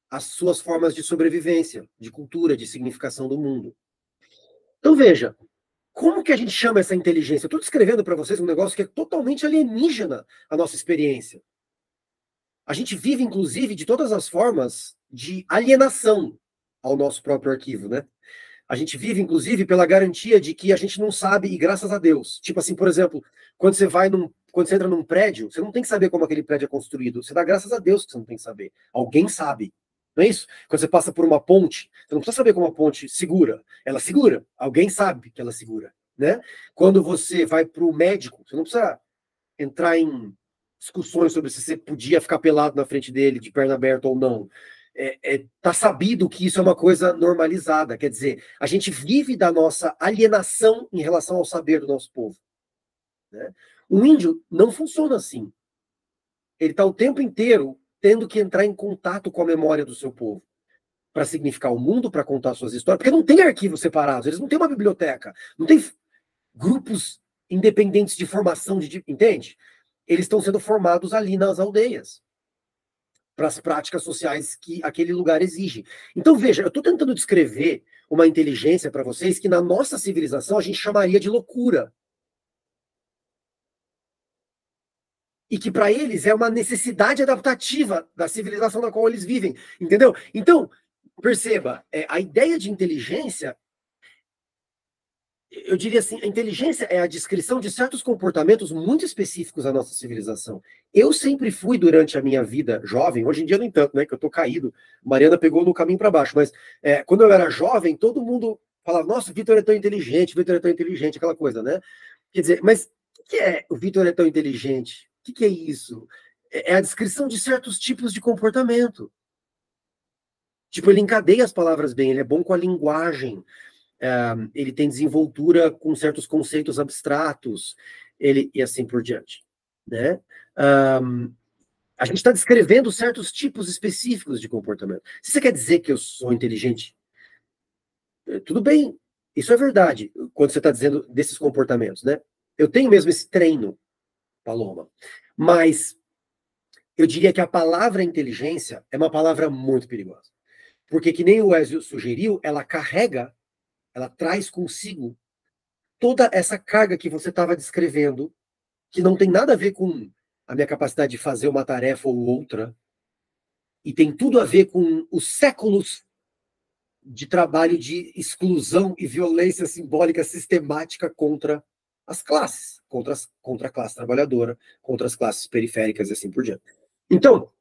as suas formas de sobrevivência, de cultura, de significação do mundo. Então veja, como que a gente chama essa inteligência? Eu estou descrevendo para vocês um negócio que é totalmente alienígena à nossa experiência. A gente vive, inclusive, de todas as formas de alienação ao nosso próprio arquivo, né? A gente vive, inclusive, pela garantia de que a gente não sabe, e graças a Deus. Tipo assim, por exemplo, quando você entra num prédio, você não tem que saber como aquele prédio é construído. Você dá graças a Deus que você não tem que saber. Alguém sabe. Não é isso? Quando você passa por uma ponte, você não precisa saber como a ponte segura. Ela segura. Alguém sabe que ela segura. Né? Quando você vai para o médico, você não precisa entrar em discussões sobre se você podia ficar pelado na frente dele, de perna aberta ou não. Tá sabido que isso é uma coisa normalizada. Quer dizer, a gente vive da nossa alienação em relação ao saber do nosso povo. Né? O índio não funciona assim. Ele está o tempo inteiro tendo que entrar em contato com a memória do seu povo para significar o mundo, para contar suas histórias, porque não tem arquivos separados, eles não têm uma biblioteca, não tem grupos independentes de formação, entende? Eles estão sendo formados ali nas aldeias para as práticas sociais que aquele lugar exige. Então, veja, eu estou tentando descrever uma inteligência para vocês que na nossa civilização a gente chamaria de loucura. E que para eles é uma necessidade adaptativa da civilização na qual eles vivem, entendeu? Então, perceba, a ideia de inteligência, eu diria assim, a inteligência é a descrição de certos comportamentos muito específicos da nossa civilização. Eu sempre fui, durante a minha vida jovem, hoje em dia, no entanto, né, que eu tô caído, Mariana pegou no caminho para baixo, mas quando eu era jovem, todo mundo falava, nossa, o Vitor é tão inteligente, o Vitor é tão inteligente, aquela coisa, né? Quer dizer, mas o que é o Vitor é tão inteligente? O que é isso? É a descrição de certos tipos de comportamento. Tipo, ele encadeia as palavras bem, ele é bom com a linguagem, ele tem desenvoltura com certos conceitos abstratos, e assim por diante. Né? A gente está descrevendo certos tipos específicos de comportamento. Se você quer dizer que eu sou inteligente, tudo bem, isso é verdade, quando você está dizendo desses comportamentos, né? Eu tenho mesmo esse treino, Paloma, mas eu diria que a palavra inteligência é uma palavra muito perigosa. Porque, que nem o Ezio sugeriu, ela traz consigo toda essa carga que você estava descrevendo, que não tem nada a ver com a minha capacidade de fazer uma tarefa ou outra, e tem tudo a ver com os séculos de trabalho de exclusão e violência simbólica sistemática contra as classes, contra a classe trabalhadora, contra as classes periféricas e assim por diante. Então,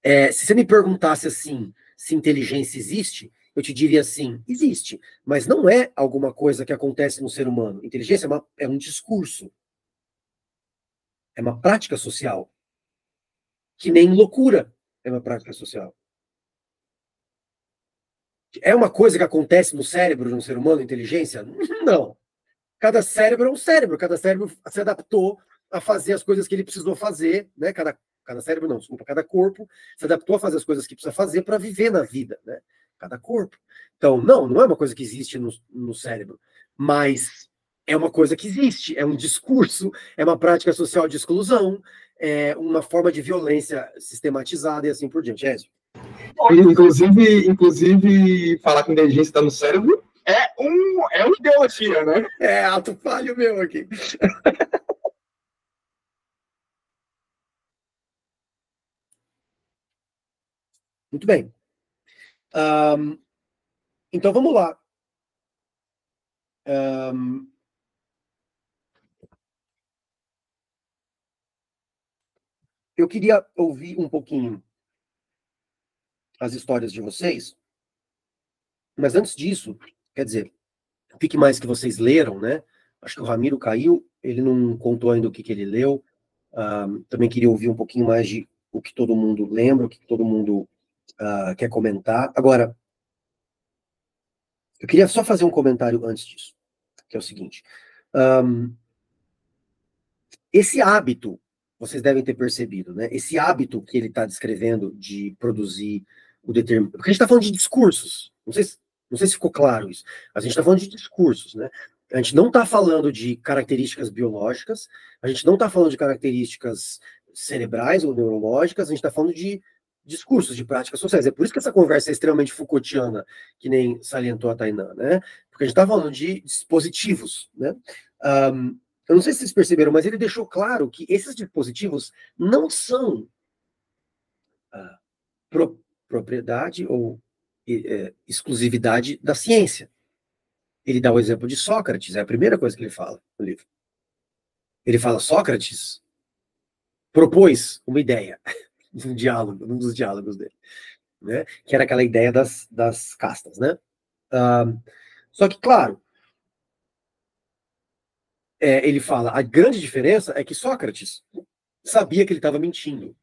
se você me perguntasse assim, se inteligência existe, eu te diria assim, existe, mas não é alguma coisa que acontece no ser humano. Inteligência é um discurso, é uma prática social, que nem loucura é uma prática social. É uma coisa que acontece no cérebro de um ser humano, inteligência? Não. Cada cérebro é um cérebro, cada cérebro se adaptou a fazer as coisas que ele precisou fazer, né? Cada cérebro não, desculpa, cada corpo se adaptou a fazer as coisas que precisa fazer para viver na vida, né? Cada corpo. Então, não é uma coisa que existe no cérebro, mas é uma coisa que existe, é um discurso, é uma prática social de exclusão, é uma forma de violência sistematizada e assim por diante. Inclusive, falar que inteligência está no cérebro é uma ideologia, né? É ato falho meu aqui. Muito bem. Então vamos lá. Eu queria ouvir um pouquinho as histórias de vocês, mas antes disso, quer dizer, o que mais que vocês leram, né? Acho que o Ramiro caiu, ele não contou ainda o que ele leu. Também queria ouvir um pouquinho mais de o que todo mundo lembra, o que todo mundo quer comentar. Agora, eu queria só fazer um comentário antes disso, que é o seguinte. Esse hábito, vocês devem ter percebido, né? Esse hábito que ele está descrevendo de produzir o determinado. Porque a gente está falando de discursos. Não sei se ficou claro isso. A gente está falando de discursos, né? A gente não está falando de características biológicas, a gente não está falando de características cerebrais ou neurológicas, a gente está falando de discursos, de práticas sociais. É por isso que essa conversa é extremamente Foucaultiana, que nem salientou a Tainá, né? Porque a gente está falando de dispositivos, né? Eu não sei se vocês perceberam, mas ele deixou claro que esses dispositivos não são propriedade ou exclusividade da ciência. Ele dá o exemplo de Sócrates, é a primeira coisa que ele fala no livro. Ele fala, Sócrates propôs uma ideia, um diálogo, um dos diálogos dele, né? Que era aquela ideia das castas, né? Só que, claro, ele fala, a grande diferença é que Sócrates sabia que ele estava mentindo.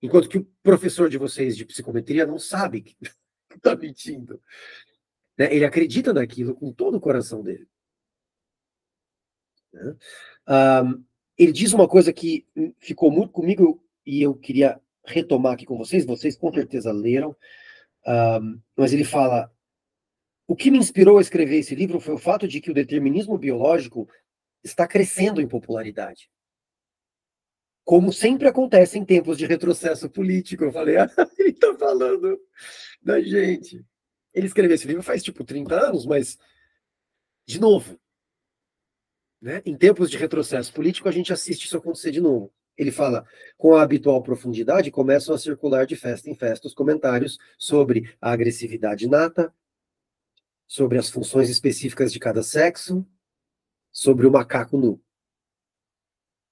Enquanto que o professor de vocês de psicometria não sabe que está mentindo. Né? Ele acredita naquilo com todo o coração dele. Né? Ele diz uma coisa que ficou muito comigo e eu queria retomar aqui com vocês. Vocês com certeza leram. Mas ele fala: o que me inspirou a escrever esse livro foi o fato de que o determinismo biológico está crescendo em popularidade. Como sempre acontece em tempos de retrocesso político. Eu falei, ele está falando da gente. Ele escreveu esse livro faz, 30 anos, mas, de novo, né? Em tempos de retrocesso político, a gente assiste isso acontecer de novo. Ele fala, com a habitual profundidade, começam a circular de festa em festa os comentários sobre a agressividade inata, sobre as funções específicas de cada sexo, sobre o macaco nu.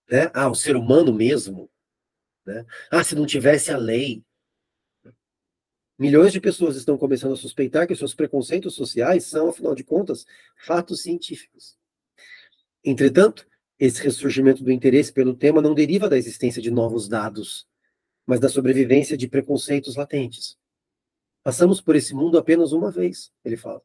Né? O ser humano mesmo. Né? Se não tivesse a lei. Milhões de pessoas estão começando a suspeitar que seus preconceitos sociais são, afinal de contas, fatos científicos. Entretanto, esse ressurgimento do interesse pelo tema não deriva da existência de novos dados, mas da sobrevivência de preconceitos latentes. Passamos por esse mundo apenas uma vez, ele fala.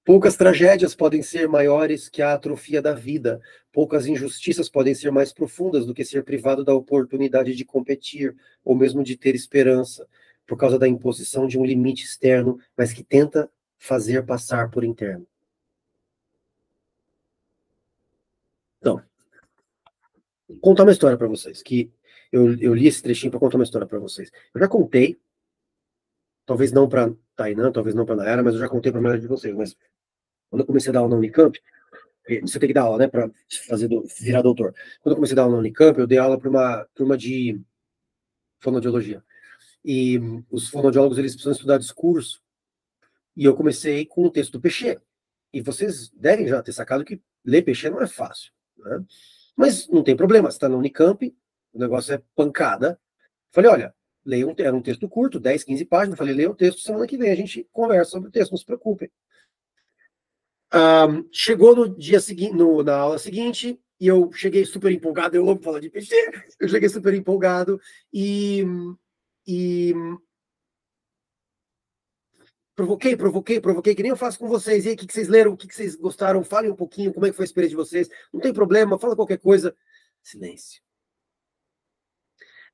Poucas tragédias podem ser maiores que a atrofia da vida. Poucas injustiças podem ser mais profundas do que ser privado da oportunidade de competir, ou mesmo de ter esperança, por causa da imposição de um limite externo, mas que tenta fazer passar por interno. Então, vou contar uma história para vocês, que eu li esse trechinho para contar uma história para vocês. Eu já contei talvez não para Tainan, talvez não para Nayara, mas eu já contei para a maioria de vocês. Mas quando eu comecei a dar aula na Unicamp, você tem que dar aula, né, para virar doutor. Quando eu comecei a dar aula na Unicamp, eu dei aula para uma turma de fonoaudiologia. E os fonoaudiólogos, eles precisam estudar discurso. E eu comecei com o texto do Peixê. E vocês devem já ter sacado que ler Peixê não é fácil, né? Mas não tem problema, você está na Unicamp, o negócio é pancada. Falei, olha, leia era um texto curto, 10, 15 páginas. Falei, leia o texto, semana que vem a gente conversa sobre o texto, não se preocupem. Chegou no dia seguinte, na aula seguinte, e eu cheguei super empolgado. Eu amo falar de Peixê. Eu cheguei super empolgado e provoquei, que nem eu faço com vocês. E aí, o que vocês leram? O que vocês gostaram? Falem um pouquinho, como é que foi a experiência de vocês. Não tem problema, fala qualquer coisa. Silêncio.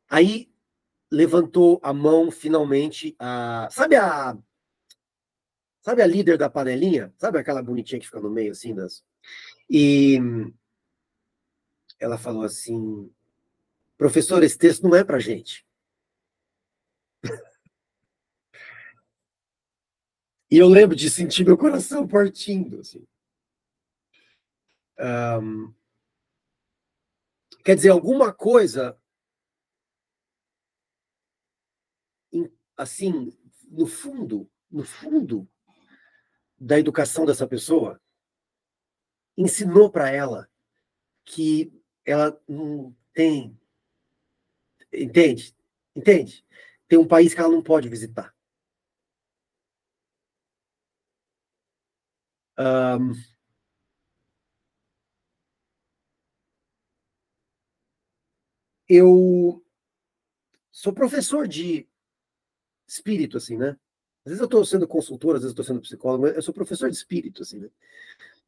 Aí levantou a mão, finalmente, sabe a líder da panelinha? Sabe aquela bonitinha que fica no meio, assim, E ela falou assim, professor, esse texto não é pra gente. E eu lembro de sentir meu coração partindo, assim. Quer dizer, alguma coisa, assim, no fundo da educação dessa pessoa, ensinou para ela que ela não tem, entende? Entende? Tem um país que ela não pode visitar. Eu sou professor de espírito, assim, né? Às vezes eu estou sendo consultor, às vezes eu estou sendo psicólogo, mas eu sou professor de espírito, assim, né?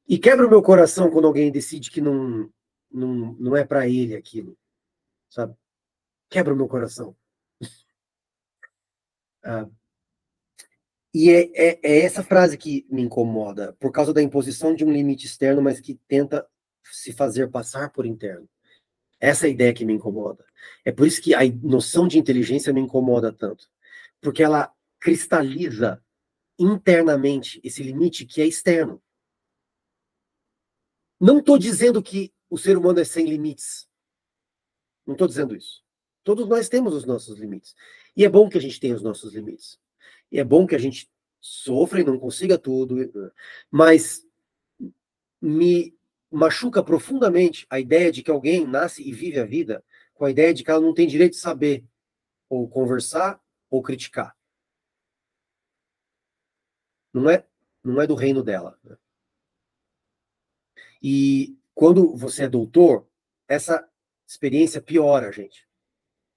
E quebra o meu coração quando alguém decide que não é para ele aquilo, sabe? Quebra o meu coração. Ah, e é essa frase que me incomoda, por causa da imposição de um limite externo, mas que tenta se fazer passar por interno. Essa é a ideia que me incomoda. É por isso que a noção de inteligência me incomoda tanto. Porque ela cristaliza internamente esse limite que é externo. Não estou dizendo que o ser humano é sem limites. Não estou dizendo isso. Todos nós temos os nossos limites. E é bom que a gente tenha os nossos limites. E é bom que a gente sofra e não consiga tudo. Mas me machuca profundamente a ideia de que alguém nasce e vive a vida com a ideia de que ela não tem direito de saber, ou conversar, ou criticar. Não é do reino dela. E quando você é doutor, essa experiência piora, gente.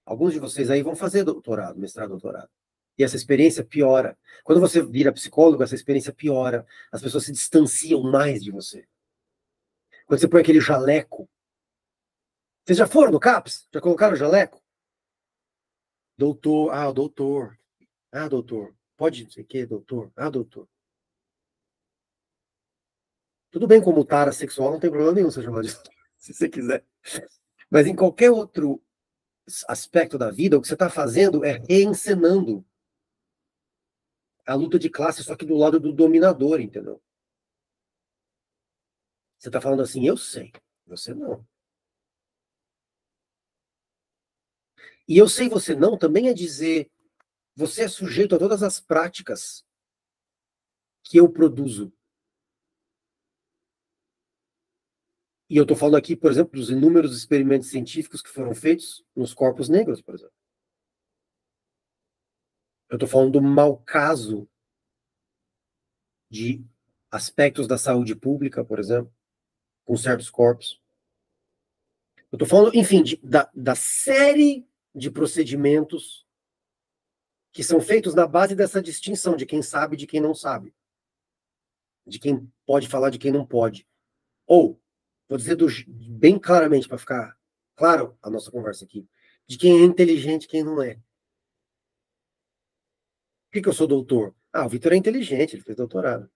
Alguns de vocês aí vão fazer doutorado, mestrado, doutorado. E essa experiência piora. Quando você vira psicólogo, essa experiência piora. As pessoas se distanciam mais de você. Quando você põe aquele jaleco. Vocês já foram no CAPS? Já colocaram o jaleco? Doutor. Ah, doutor. Ah, doutor. Pode não sei o quê, doutor. Ah, doutor. Tudo bem, como tara sexual, não tem problema nenhum você chamar de doutor, se você quiser. Mas em qualquer outro aspecto da vida, o que você está fazendo é reencenando a luta de classe, só que do lado do dominador, entendeu? Você está falando assim, eu sei, você não. E eu sei, você não, também é dizer, você é sujeito a todas as práticas que eu produzo. E eu estou falando aqui, por exemplo, dos inúmeros experimentos científicos que foram feitos nos corpos negros, por exemplo. Eu estou falando do mau caso de aspectos da saúde pública, por exemplo, com certos corpos. Eu estou falando, enfim, da série de procedimentos que são feitos na base dessa distinção de quem sabe e de quem não sabe. De quem pode falar, de quem não pode. Ou, vou dizer bem claramente, para ficar claro a nossa conversa aqui, de quem é inteligente e quem não é. Por que eu sou doutor? Ah, o Vitor é inteligente, ele fez doutorado.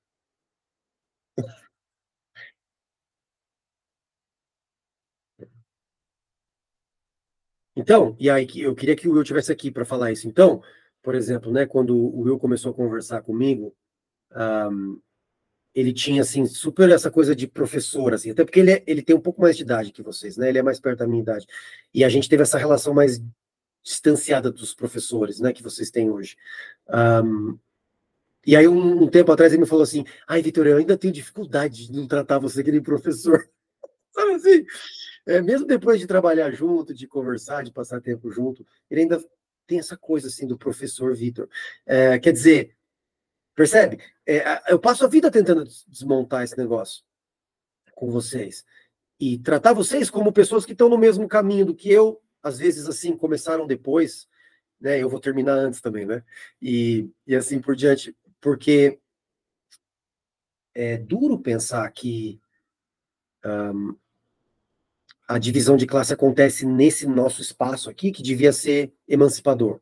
Então, e aí eu queria que o Will estivesse aqui para falar isso. Então, por exemplo, né, quando o Will começou a conversar comigo, ele tinha, assim, super essa coisa de professor, assim, até porque ele tem um pouco mais de idade que vocês, né, ele é mais perto da minha idade, e a gente teve essa relação mais distanciada dos professores, né, que vocês têm hoje. E aí, um tempo atrás, ele me falou assim, ai, Vitor, eu ainda tenho dificuldade de não tratar você que nem professor. Sabe assim? Mesmo depois de trabalhar junto, de conversar, de passar tempo junto, ele ainda tem essa coisa, assim, do professor Vitor. Quer dizer, percebe? Eu passo a vida tentando desmontar esse negócio com vocês. E tratar vocês como pessoas que estão no mesmo caminho do que eu, às vezes, assim, começaram depois, né? Eu vou terminar antes também, né? E assim por diante, porque é duro pensar que a divisão de classe acontece nesse nosso espaço aqui, que devia ser emancipador.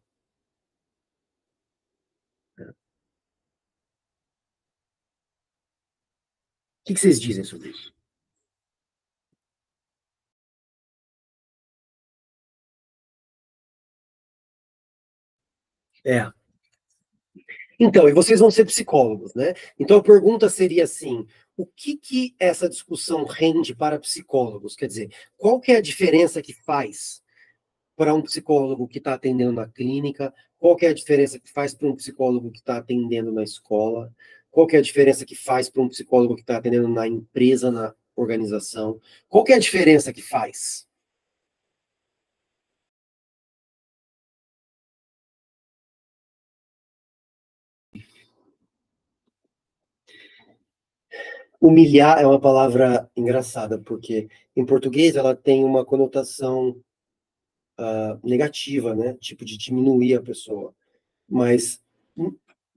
O que vocês dizem sobre isso? É. Então, e vocês vão ser psicólogos, né? Então a pergunta seria assim: o que essa discussão rende para psicólogos? Quer dizer, qual que é a diferença que faz para um psicólogo que está atendendo na clínica? Qual que é a diferença que faz para um psicólogo que está atendendo na escola? Qual que é a diferença que faz para um psicólogo que está atendendo na empresa, na organização? Qual que é a diferença que faz? Humilhar é uma palavra engraçada, porque em português ela tem uma conotação negativa, né? Tipo de diminuir a pessoa. Mas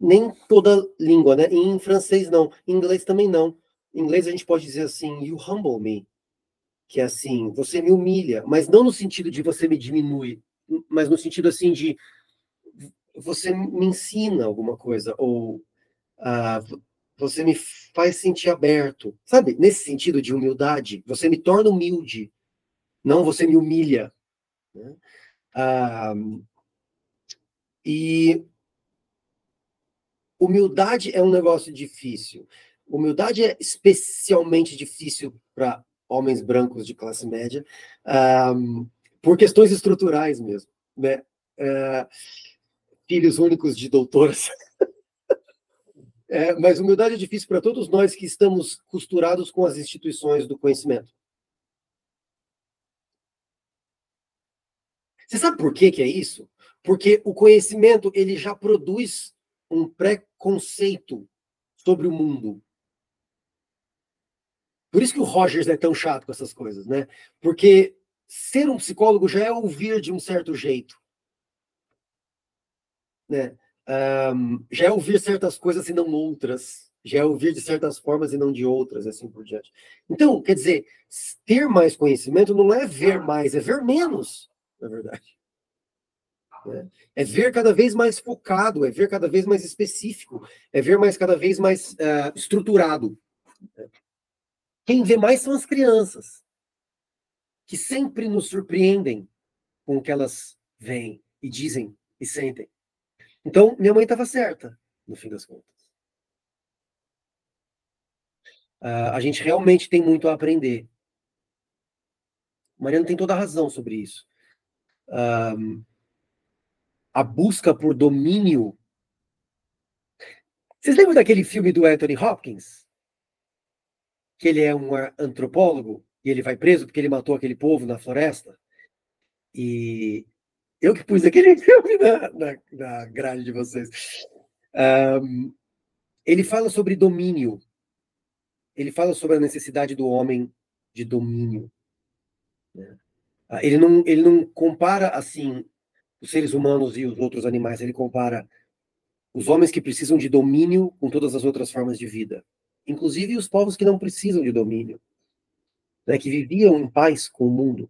nem toda língua, né? Em francês não, em inglês também não. Em inglês a gente pode dizer assim, you humble me, que é assim, você me humilha, mas não no sentido de você me diminui, mas no sentido assim de você me ensina alguma coisa, ou ah, você me faz sentir aberto, sabe? Nesse sentido de humildade, você me torna humilde, não você me humilha, né? Ah, e humildade é um negócio difícil. Humildade é especialmente difícil para homens brancos de classe média, por questões estruturais mesmo, né? Filhos únicos de doutoras. Mas humildade é difícil para todos nós que estamos costurados com as instituições do conhecimento. Você sabe por que é isso? Porque o conhecimento ele já produz um preconceito sobre o mundo. Por isso que o Rogers é tão chato com essas coisas, né? Porque ser um psicólogo já é ouvir de um certo jeito, né? Já é ouvir certas coisas e não outras. Já é ouvir de certas formas e não de outras, assim por diante. Então, quer dizer, ter mais conhecimento não é ver mais, é ver menos, na verdade. Né? É ver cada vez mais focado, é ver cada vez mais específico, é ver mais cada vez mais estruturado. Quem vê mais são as crianças, que sempre nos surpreendem com o que elas veem e dizem e sentem. Então, minha mãe estava certa, no fim das contas. A gente realmente tem muito a aprender. Mariana tem toda a razão sobre isso. A busca por domínio. Vocês lembram daquele filme do Anthony Hopkins? Que ele é um antropólogo e ele vai preso porque ele matou aquele povo na floresta? E eu que pus aquele filme na grade de vocês. Ele fala sobre domínio. Ele fala sobre a necessidade do homem de domínio. Né? Ele não compara assim os seres humanos e os outros animais, ele compara os homens que precisam de domínio com todas as outras formas de vida, inclusive os povos que não precisam de domínio, né, que viviam em paz com o mundo.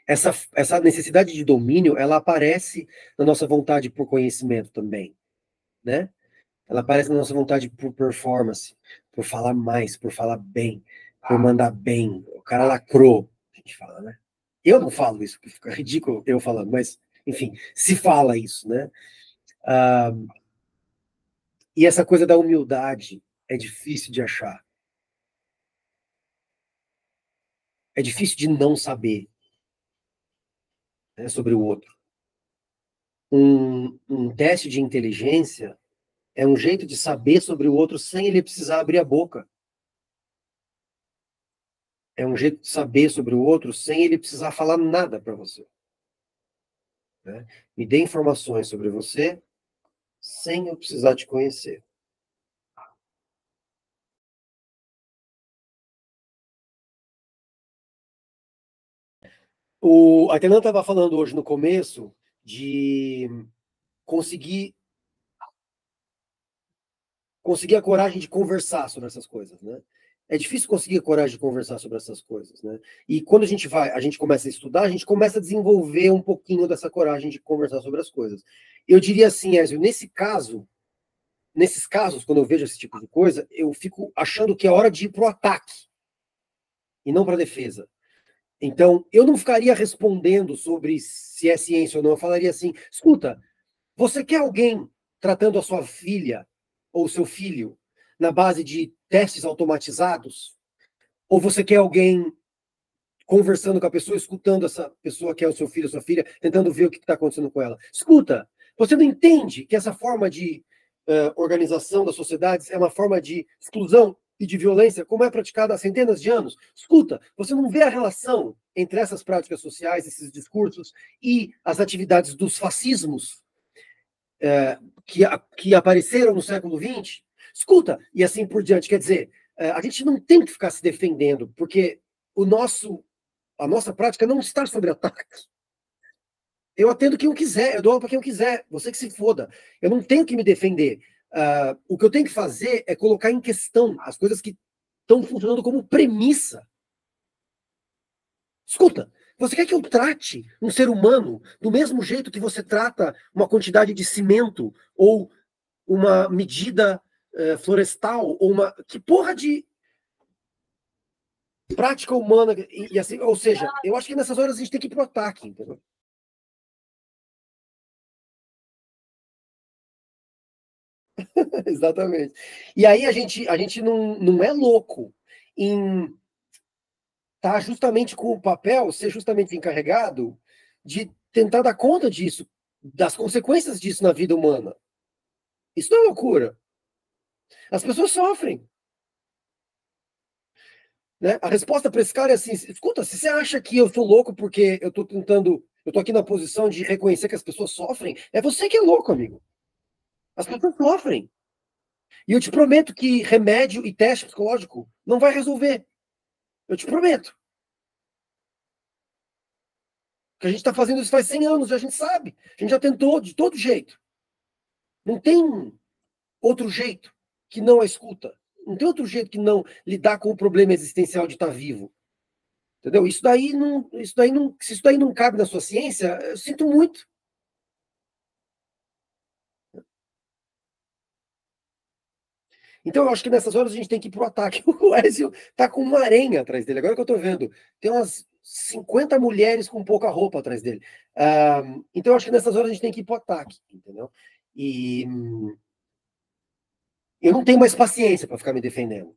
Essa necessidade de domínio, ela aparece na nossa vontade por conhecimento também, né? Ela aparece na nossa vontade por performance, por falar mais, por falar bem, por mandar bem. O cara lacrou, a gente fala, né? Eu não falo isso, porque fica ridículo eu falando, mas enfim, se fala isso, né? E essa coisa da humildade é difícil de achar. É difícil de não saber, né, sobre o outro. Um teste de inteligência é um jeito de saber sobre o outro sem ele precisar abrir a boca. É um jeito de saber sobre o outro sem ele precisar falar nada para você. Né? Me dê informações sobre você sem eu precisar te conhecer. A Tainan estava falando hoje no começo de conseguir a coragem de conversar sobre essas coisas, né? É difícil conseguir a coragem de conversar sobre essas coisas, né? E quando a gente começa a estudar, a gente começa a desenvolver um pouquinho dessa coragem de conversar sobre as coisas. Eu diria assim, Ezio, nesses casos, quando eu vejo esse tipo de coisa, eu fico achando que é hora de ir para o ataque e não para a defesa. Então, eu não ficaria respondendo sobre se é ciência ou não. Eu falaria assim: escuta, você quer alguém tratando a sua filha ou seu filho na base de testes automatizados? Ou você quer alguém conversando com a pessoa, escutando essa pessoa que é o seu filho, a sua filha, tentando ver o que está acontecendo com ela? Escuta, você não entende que essa forma de organização das sociedades é uma forma de exclusão e de violência, como é praticada há centenas de anos? Escuta, você não vê a relação entre essas práticas sociais, esses discursos e as atividades dos fascismos que apareceram no século XX? Escuta, e assim por diante. Quer dizer, a gente não tem que ficar se defendendo, porque a nossa prática não está sob ataque. Eu atendo quem eu quiser, eu dou para quem eu quiser, você que se foda. Eu não tenho que me defender. O que eu tenho que fazer é colocar em questão as coisas que estão funcionando como premissa. Escuta, você quer que eu trate um ser humano do mesmo jeito que você trata uma quantidade de cimento ou uma medida florestal ou uma... Que porra de prática humana e assim, ou seja, eu acho que nessas horas a gente tem que ir pro ataque, entendeu? Exatamente. E aí a gente não é louco em estar justamente com o papel, ser justamente encarregado de tentar dar conta disso, das consequências disso na vida humana. Isso não é loucura. As pessoas sofrem. Né? A resposta para esse cara é assim: escuta, se você acha que eu sou louco porque eu estou aqui na posição de reconhecer que as pessoas sofrem, é você que é louco, amigo. As pessoas sofrem. E eu te prometo que remédio e teste psicológico não vai resolver. Eu te prometo. Que a gente está fazendo isso faz 100 anos, a gente sabe. A gente já tentou de todo jeito. Não tem outro jeito que não a escuta. Não tem outro jeito que não lidar com o problema existencial de estar vivo. Entendeu? Se isso daí não cabe na sua ciência, eu sinto muito. Então, eu acho que nessas horas a gente tem que ir pro ataque. O Ezio tá com uma aranha atrás dele. Agora que eu tô vendo, tem umas 50 mulheres com pouca roupa atrás dele. Então, eu acho que nessas horas a gente tem que ir pro ataque, entendeu? E eu não tenho mais paciência para ficar me defendendo.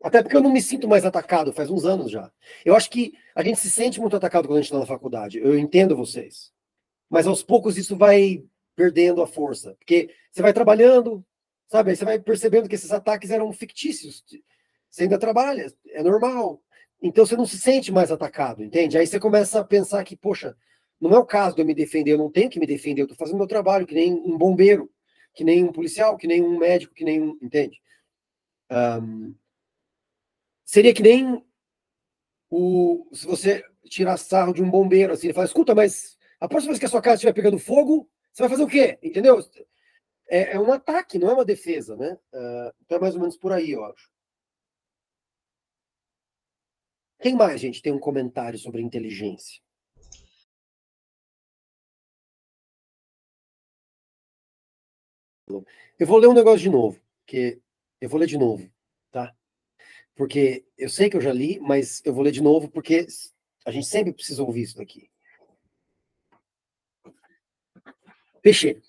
Até porque eu não me sinto mais atacado, faz uns anos já. Eu acho que a gente se sente muito atacado quando a gente está na faculdade. Eu entendo vocês. Mas aos poucos isso vai perdendo a força. Porque você vai trabalhando, sabe? Aí você vai percebendo que esses ataques eram fictícios. Você ainda trabalha, é normal. Então você não se sente mais atacado, entende? Aí você começa a pensar que, poxa, não é o caso de eu me defender, eu não tenho que me defender, eu estou fazendo meu trabalho, que nem um bombeiro, que nem um policial, que nem um médico, que nem um. Entende? Seria que nem se você tirar sarro de um bombeiro, assim, ele fala: escuta, mas a próxima vez que a sua casa estiver pegando fogo, você vai fazer o quê? Entendeu? É um ataque, não é uma defesa, né? Então é mais ou menos por aí, eu acho. Quem mais, gente, tem um comentário sobre inteligência? Eu vou ler um negócio de novo, que eu vou ler de novo, tá? Porque eu sei que eu já li, mas eu vou ler de novo porque a gente sempre precisa ouvir isso daqui. Peixe.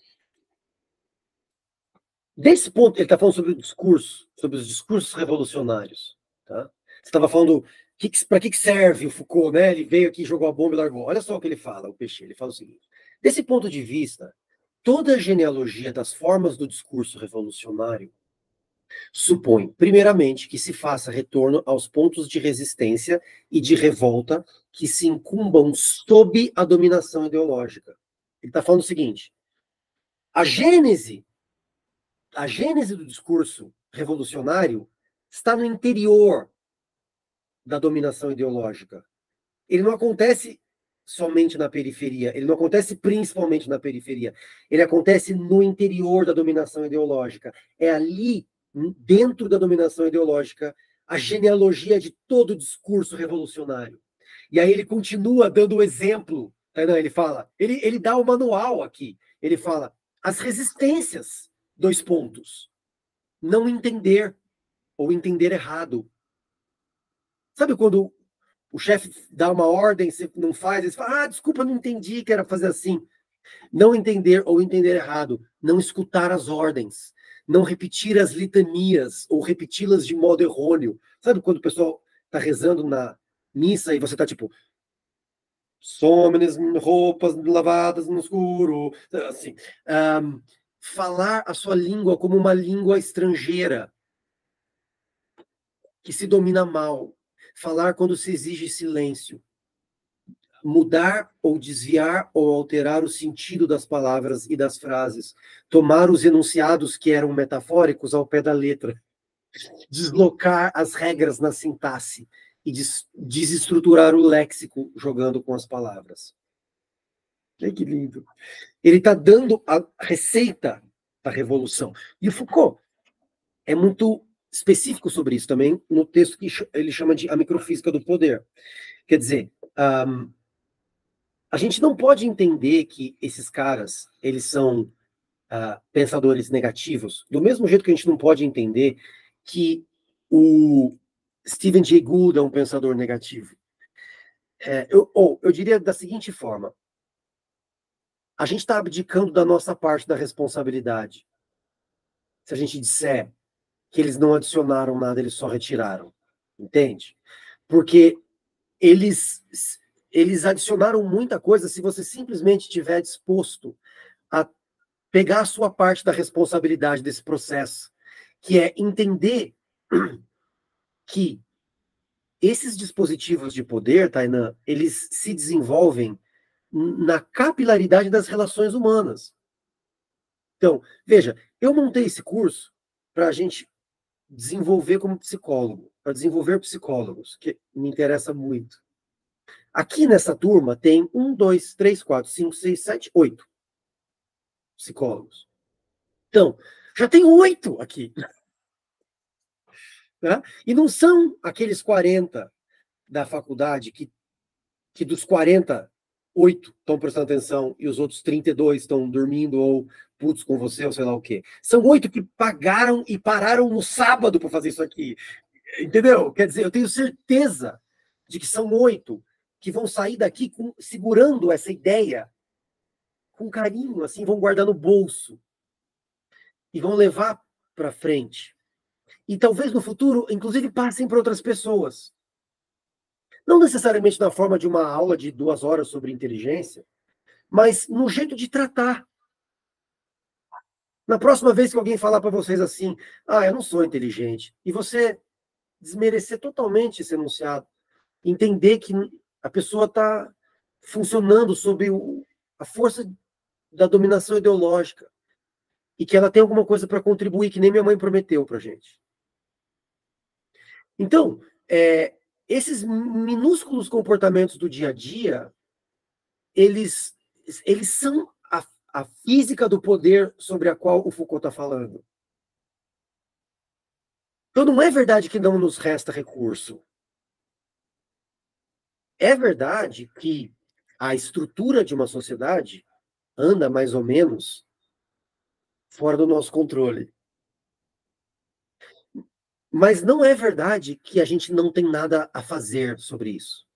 Desse ponto, ele está falando sobre o discurso, sobre os discursos revolucionários. Tá? Você estava falando para que serve o Foucault, né? Ele veio aqui, jogou a bomba e largou. Olha só o que ele fala, o Peixe. Ele fala o seguinte: desse ponto de vista, toda a genealogia das formas do discurso revolucionário supõe, primeiramente, que se faça retorno aos pontos de resistência e de revolta que se incumbam sob a dominação ideológica. Ele está falando o seguinte: a gênese do discurso revolucionário está no interior da dominação ideológica. Ele não acontece somente na periferia, ele não acontece principalmente na periferia, ele acontece no interior da dominação ideológica. É ali, dentro da dominação ideológica, a genealogia de todo o discurso revolucionário. E aí ele continua dando o exemplo, ele fala, ele dá o manual aqui, ele fala, as resistências, dois pontos, não entender ou entender errado. Sabe quando o chefe dá uma ordem, você não faz, você fala, desculpa, não entendi que era fazer assim. Não entender ou entender errado, não escutar as ordens, não repetir as litanias ou repeti-las de modo errôneo. Sabe quando o pessoal está rezando na missa e você está tipo, somnes, roupas lavadas no escuro, assim, falar a sua língua como uma língua estrangeira que se domina mal, falar quando se exige silêncio, mudar ou desviar ou alterar o sentido das palavras e das frases, tomar os enunciados que eram metafóricos ao pé da letra, deslocar as regras na sintaxe e desestruturar o léxico jogando com as palavras. Que lindo. Ele está dando a receita da revolução. E o Foucault é muito específico sobre isso também, no texto que ele chama de A Microfísica do Poder. Quer dizer, a gente não pode entender que esses caras, eles são pensadores negativos, do mesmo jeito que a gente não pode entender que o Stephen Jay Gould é um pensador negativo. Eu diria da seguinte forma: a gente está abdicando da nossa parte da responsabilidade. Se a gente disser que eles não adicionaram nada, eles só retiraram. Entende? Porque eles adicionaram muita coisa se você simplesmente estiver disposto a pegar a sua parte da responsabilidade desse processo, que é entender que esses dispositivos de poder, Tainan, eles se desenvolvem na capilaridade das relações humanas. Então, veja, eu montei esse curso para a gente desenvolver como psicólogo, para desenvolver psicólogos, que me interessa muito. Aqui nessa turma tem 1, 2, 3, 4, 5, 6, 7, 8 psicólogos. Então, já tem 8 aqui. Tá? E não são aqueles 40 da faculdade que dos 40, 8 estão prestando atenção e os outros 32 estão dormindo ou putos com você ou sei lá o quê. São 8 que pagaram e pararam no sábado para fazer isso aqui. Entendeu? Quer dizer, eu tenho certeza de que são 8 que vão sair daqui segurando essa ideia com carinho, assim, vão guardar no bolso e vão levar para frente. E talvez no futuro, inclusive, passem para outras pessoas. Não necessariamente na forma de uma aula de 2 horas sobre inteligência, mas no jeito de tratar. Na próxima vez que alguém falar para vocês assim, eu não sou inteligente, e você desmerecer totalmente esse enunciado, entender que a pessoa está funcionando sob a força da dominação ideológica e que ela tem alguma coisa para contribuir, que nem minha mãe prometeu para gente. Então, esses minúsculos comportamentos do dia a dia, eles são a física do poder sobre a qual o Foucault está falando. Então, não é verdade que não nos resta recurso. É verdade que a estrutura de uma sociedade anda mais ou menos fora do nosso controle. Mas não é verdade que a gente não tem nada a fazer sobre isso.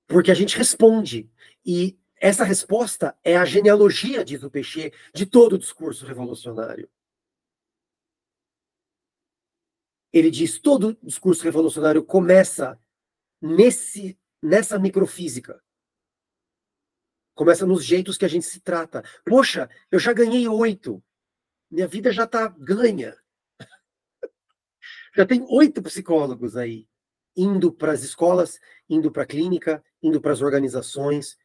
Porque a gente responde. E Essa resposta é a genealogia, diz o Peixe, de todo o discurso revolucionário. Ele diz, todo discurso revolucionário começa nessa microfísica. Começa nos jeitos que a gente se trata. Poxa, eu já ganhei 8. Minha vida já está ganha. Já tem 8 psicólogos aí, indo para as escolas, indo para a clínica, indo para as organizações,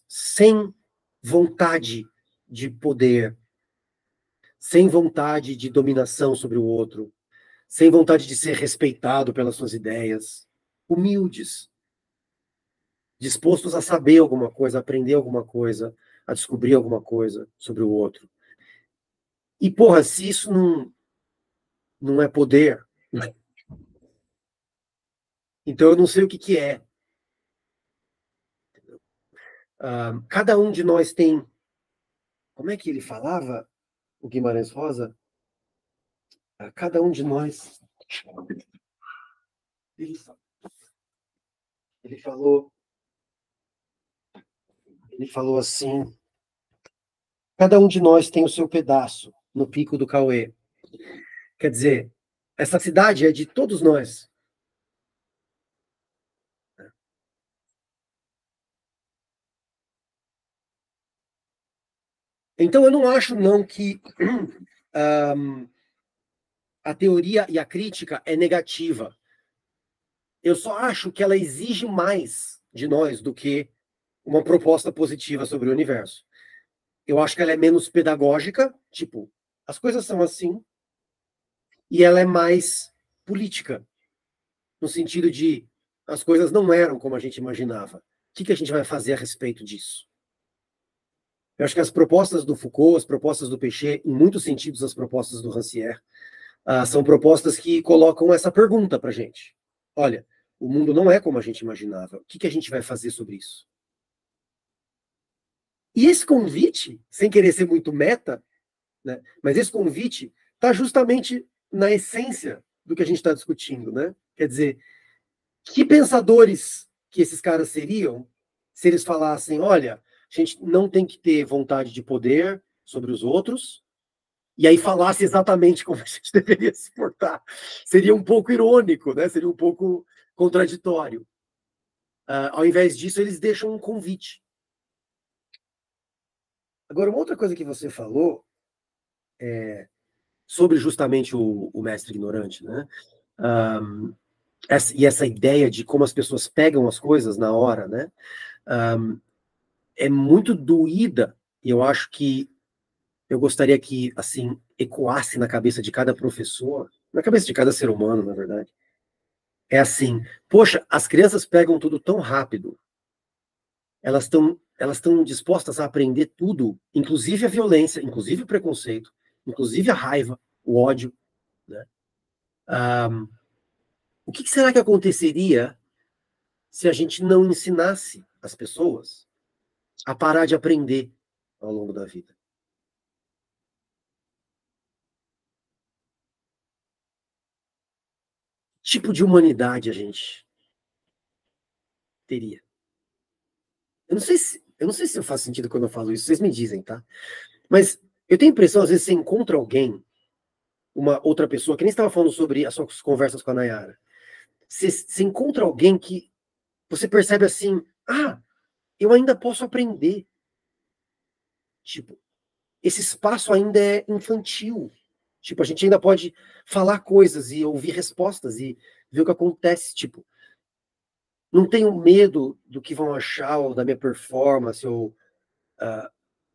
sem vontade de poder, sem vontade de dominação sobre o outro, sem vontade de ser respeitado pelas suas ideias, humildes, dispostos a saber alguma coisa, a aprender alguma coisa, a descobrir alguma coisa sobre o outro. E, porra, se isso não é poder, então eu não sei o que é. Cada um de nós tem... Como é que ele falava, o Guimarães Rosa? Cada um de nós... Ele falou assim: cada um de nós tem o seu pedaço no Pico do Cauê. Quer dizer, essa cidade é de todos nós. Então eu não acho não que a teoria e a crítica é negativa. Eu só acho que ela exige mais de nós do que uma proposta positiva sobre o universo. Eu acho que ela é menos pedagógica, tipo, as coisas são assim, e ela é mais política, no sentido de as coisas não eram como a gente imaginava. O que a gente vai fazer a respeito disso? Eu acho que as propostas do Foucault, as propostas do Peixe, em muitos sentidos as propostas do Rancière, são propostas que colocam essa pergunta para a gente. Olha, o mundo não é como a gente imaginava. O que a gente vai fazer sobre isso? E esse convite, sem querer ser muito meta, né, mas esse convite está justamente na essência do que a gente está discutindo. Né? Quer dizer, que pensadores que esses caras seriam se eles falassem, olha, a gente não tem que ter vontade de poder sobre os outros, e aí falasse exatamente como a gente deveria se portar. Seria um pouco irônico, né? Seria um pouco contraditório. Ao invés disso, eles deixam um convite. Agora, uma outra coisa que você falou sobre justamente o mestre ignorante, né? E essa ideia de como as pessoas pegam as coisas na hora, né? É muito doída, e eu acho que eu gostaria que, assim, ecoasse na cabeça de cada professor, na cabeça de cada ser humano, na verdade. É assim, poxa, as crianças pegam tudo tão rápido, elas estão dispostas a aprender tudo, inclusive a violência, inclusive o preconceito, inclusive a raiva, o ódio, né? O que será que aconteceria se a gente não ensinasse as pessoas a parar de aprender ao longo da vida? Que tipo de humanidade a gente teria? Eu não sei se eu faço sentido quando eu falo isso, vocês me dizem, tá? Mas eu tenho a impressão, às vezes, você encontra alguém, uma outra pessoa, que nem estava falando sobre as suas conversas com a Nayara. Você encontra alguém que você percebe assim, eu ainda posso aprender. Tipo, esse espaço ainda é infantil. Tipo, a gente ainda pode falar coisas e ouvir respostas e ver o que acontece. Tipo, não tenho medo do que vão achar ou da minha performance ou,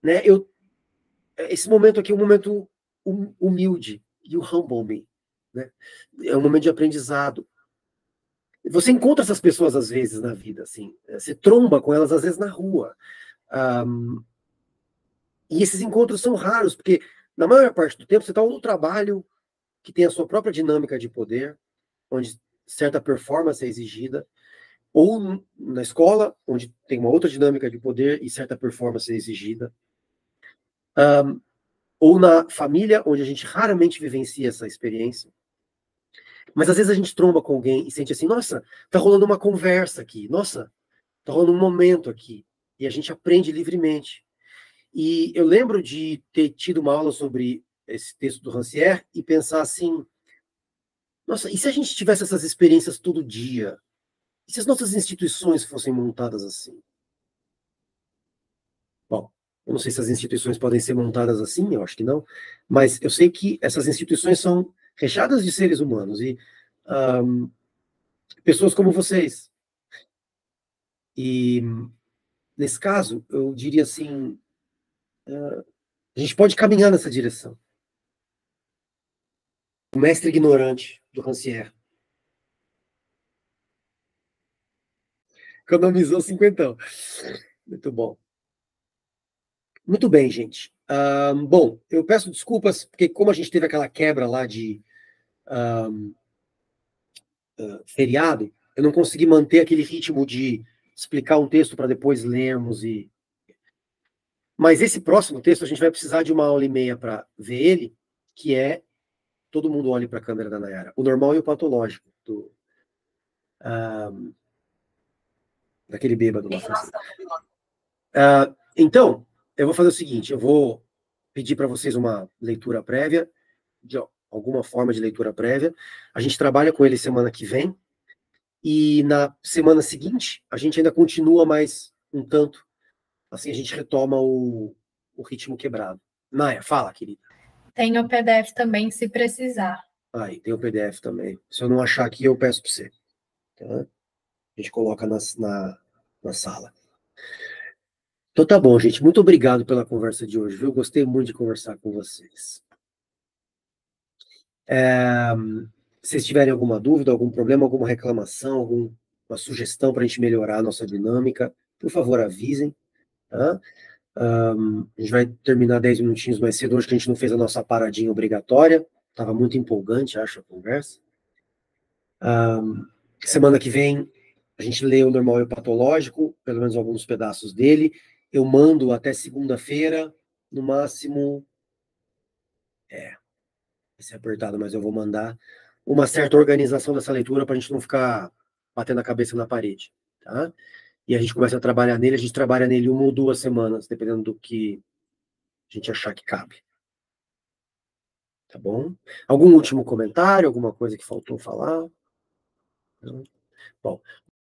né? Esse momento aqui é um momento humilde, you humble me, né? É um momento de aprendizado. Você encontra essas pessoas às vezes na vida, assim, você tromba com elas às vezes na rua. E esses encontros são raros, porque na maior parte do tempo você está no trabalho que tem a sua própria dinâmica de poder, onde certa performance é exigida, ou na escola, onde tem uma outra dinâmica de poder e certa performance é exigida, ou na família, onde a gente raramente vivencia essa experiência. Mas às vezes a gente tromba com alguém e sente assim, nossa, tá rolando uma conversa aqui, nossa, tá rolando um momento aqui. e a gente aprende livremente. E eu lembro de ter tido uma aula sobre esse texto do Rancière e pensar assim, nossa, e se a gente tivesse essas experiências todo dia? E se as nossas instituições fossem montadas assim? Bom, eu não sei se as instituições podem ser montadas assim, eu acho que não, mas eu sei que essas instituições são recheadas de seres humanos e um, pessoas como vocês. E nesse caso, eu diria assim, a gente pode caminhar nessa direção. O mestre ignorante do Rancière. Economizou 50. Muito bom. Muito bem, gente. Bom, eu peço desculpas, porque como a gente teve aquela quebra lá de feriado, eu não consegui manter aquele ritmo de explicar um texto para depois lermos. Mas esse próximo texto a gente vai precisar de 1h30 para ver ele, que é todo mundo olhe para a câmera da Nayara. O normal e o patológico, daquele bêbado lá. Então, eu vou fazer o seguinte, eu vou pedir para vocês uma leitura prévia, de alguma forma de leitura prévia. A gente trabalha com ele semana que vem, e na semana seguinte, a gente ainda continua mais um tanto, assim a gente retoma o ritmo quebrado. Naya, fala, querida. Tem o PDF também, se precisar. Aí, tem o PDF também. Se eu não achar aqui, eu peço para você. Tá? A gente coloca na sala. Então tá bom, gente. Muito obrigado pela conversa de hoje, viu? Gostei muito de conversar com vocês. Se vocês tiverem alguma dúvida, algum problema, alguma reclamação, alguma sugestão para a gente melhorar a nossa dinâmica, por favor, avisem. Tá? A gente vai terminar 10 minutinhos mais cedo, hoje que a gente não fez a nossa paradinha obrigatória. Estava muito empolgante, acho, a conversa. Semana que vem, a gente lê o normal e o patológico, pelo menos alguns pedaços dele. Eu mando até segunda-feira, no máximo. Vai ser apertado, mas eu vou mandar uma certa organização dessa leitura para a gente não ficar batendo a cabeça na parede. Tá? E a gente começa a trabalhar nele, a gente trabalha nele 1 ou 2 semanas, dependendo do que a gente achar que cabe. Tá bom? Algum último comentário, alguma coisa que faltou falar? Não? Bom,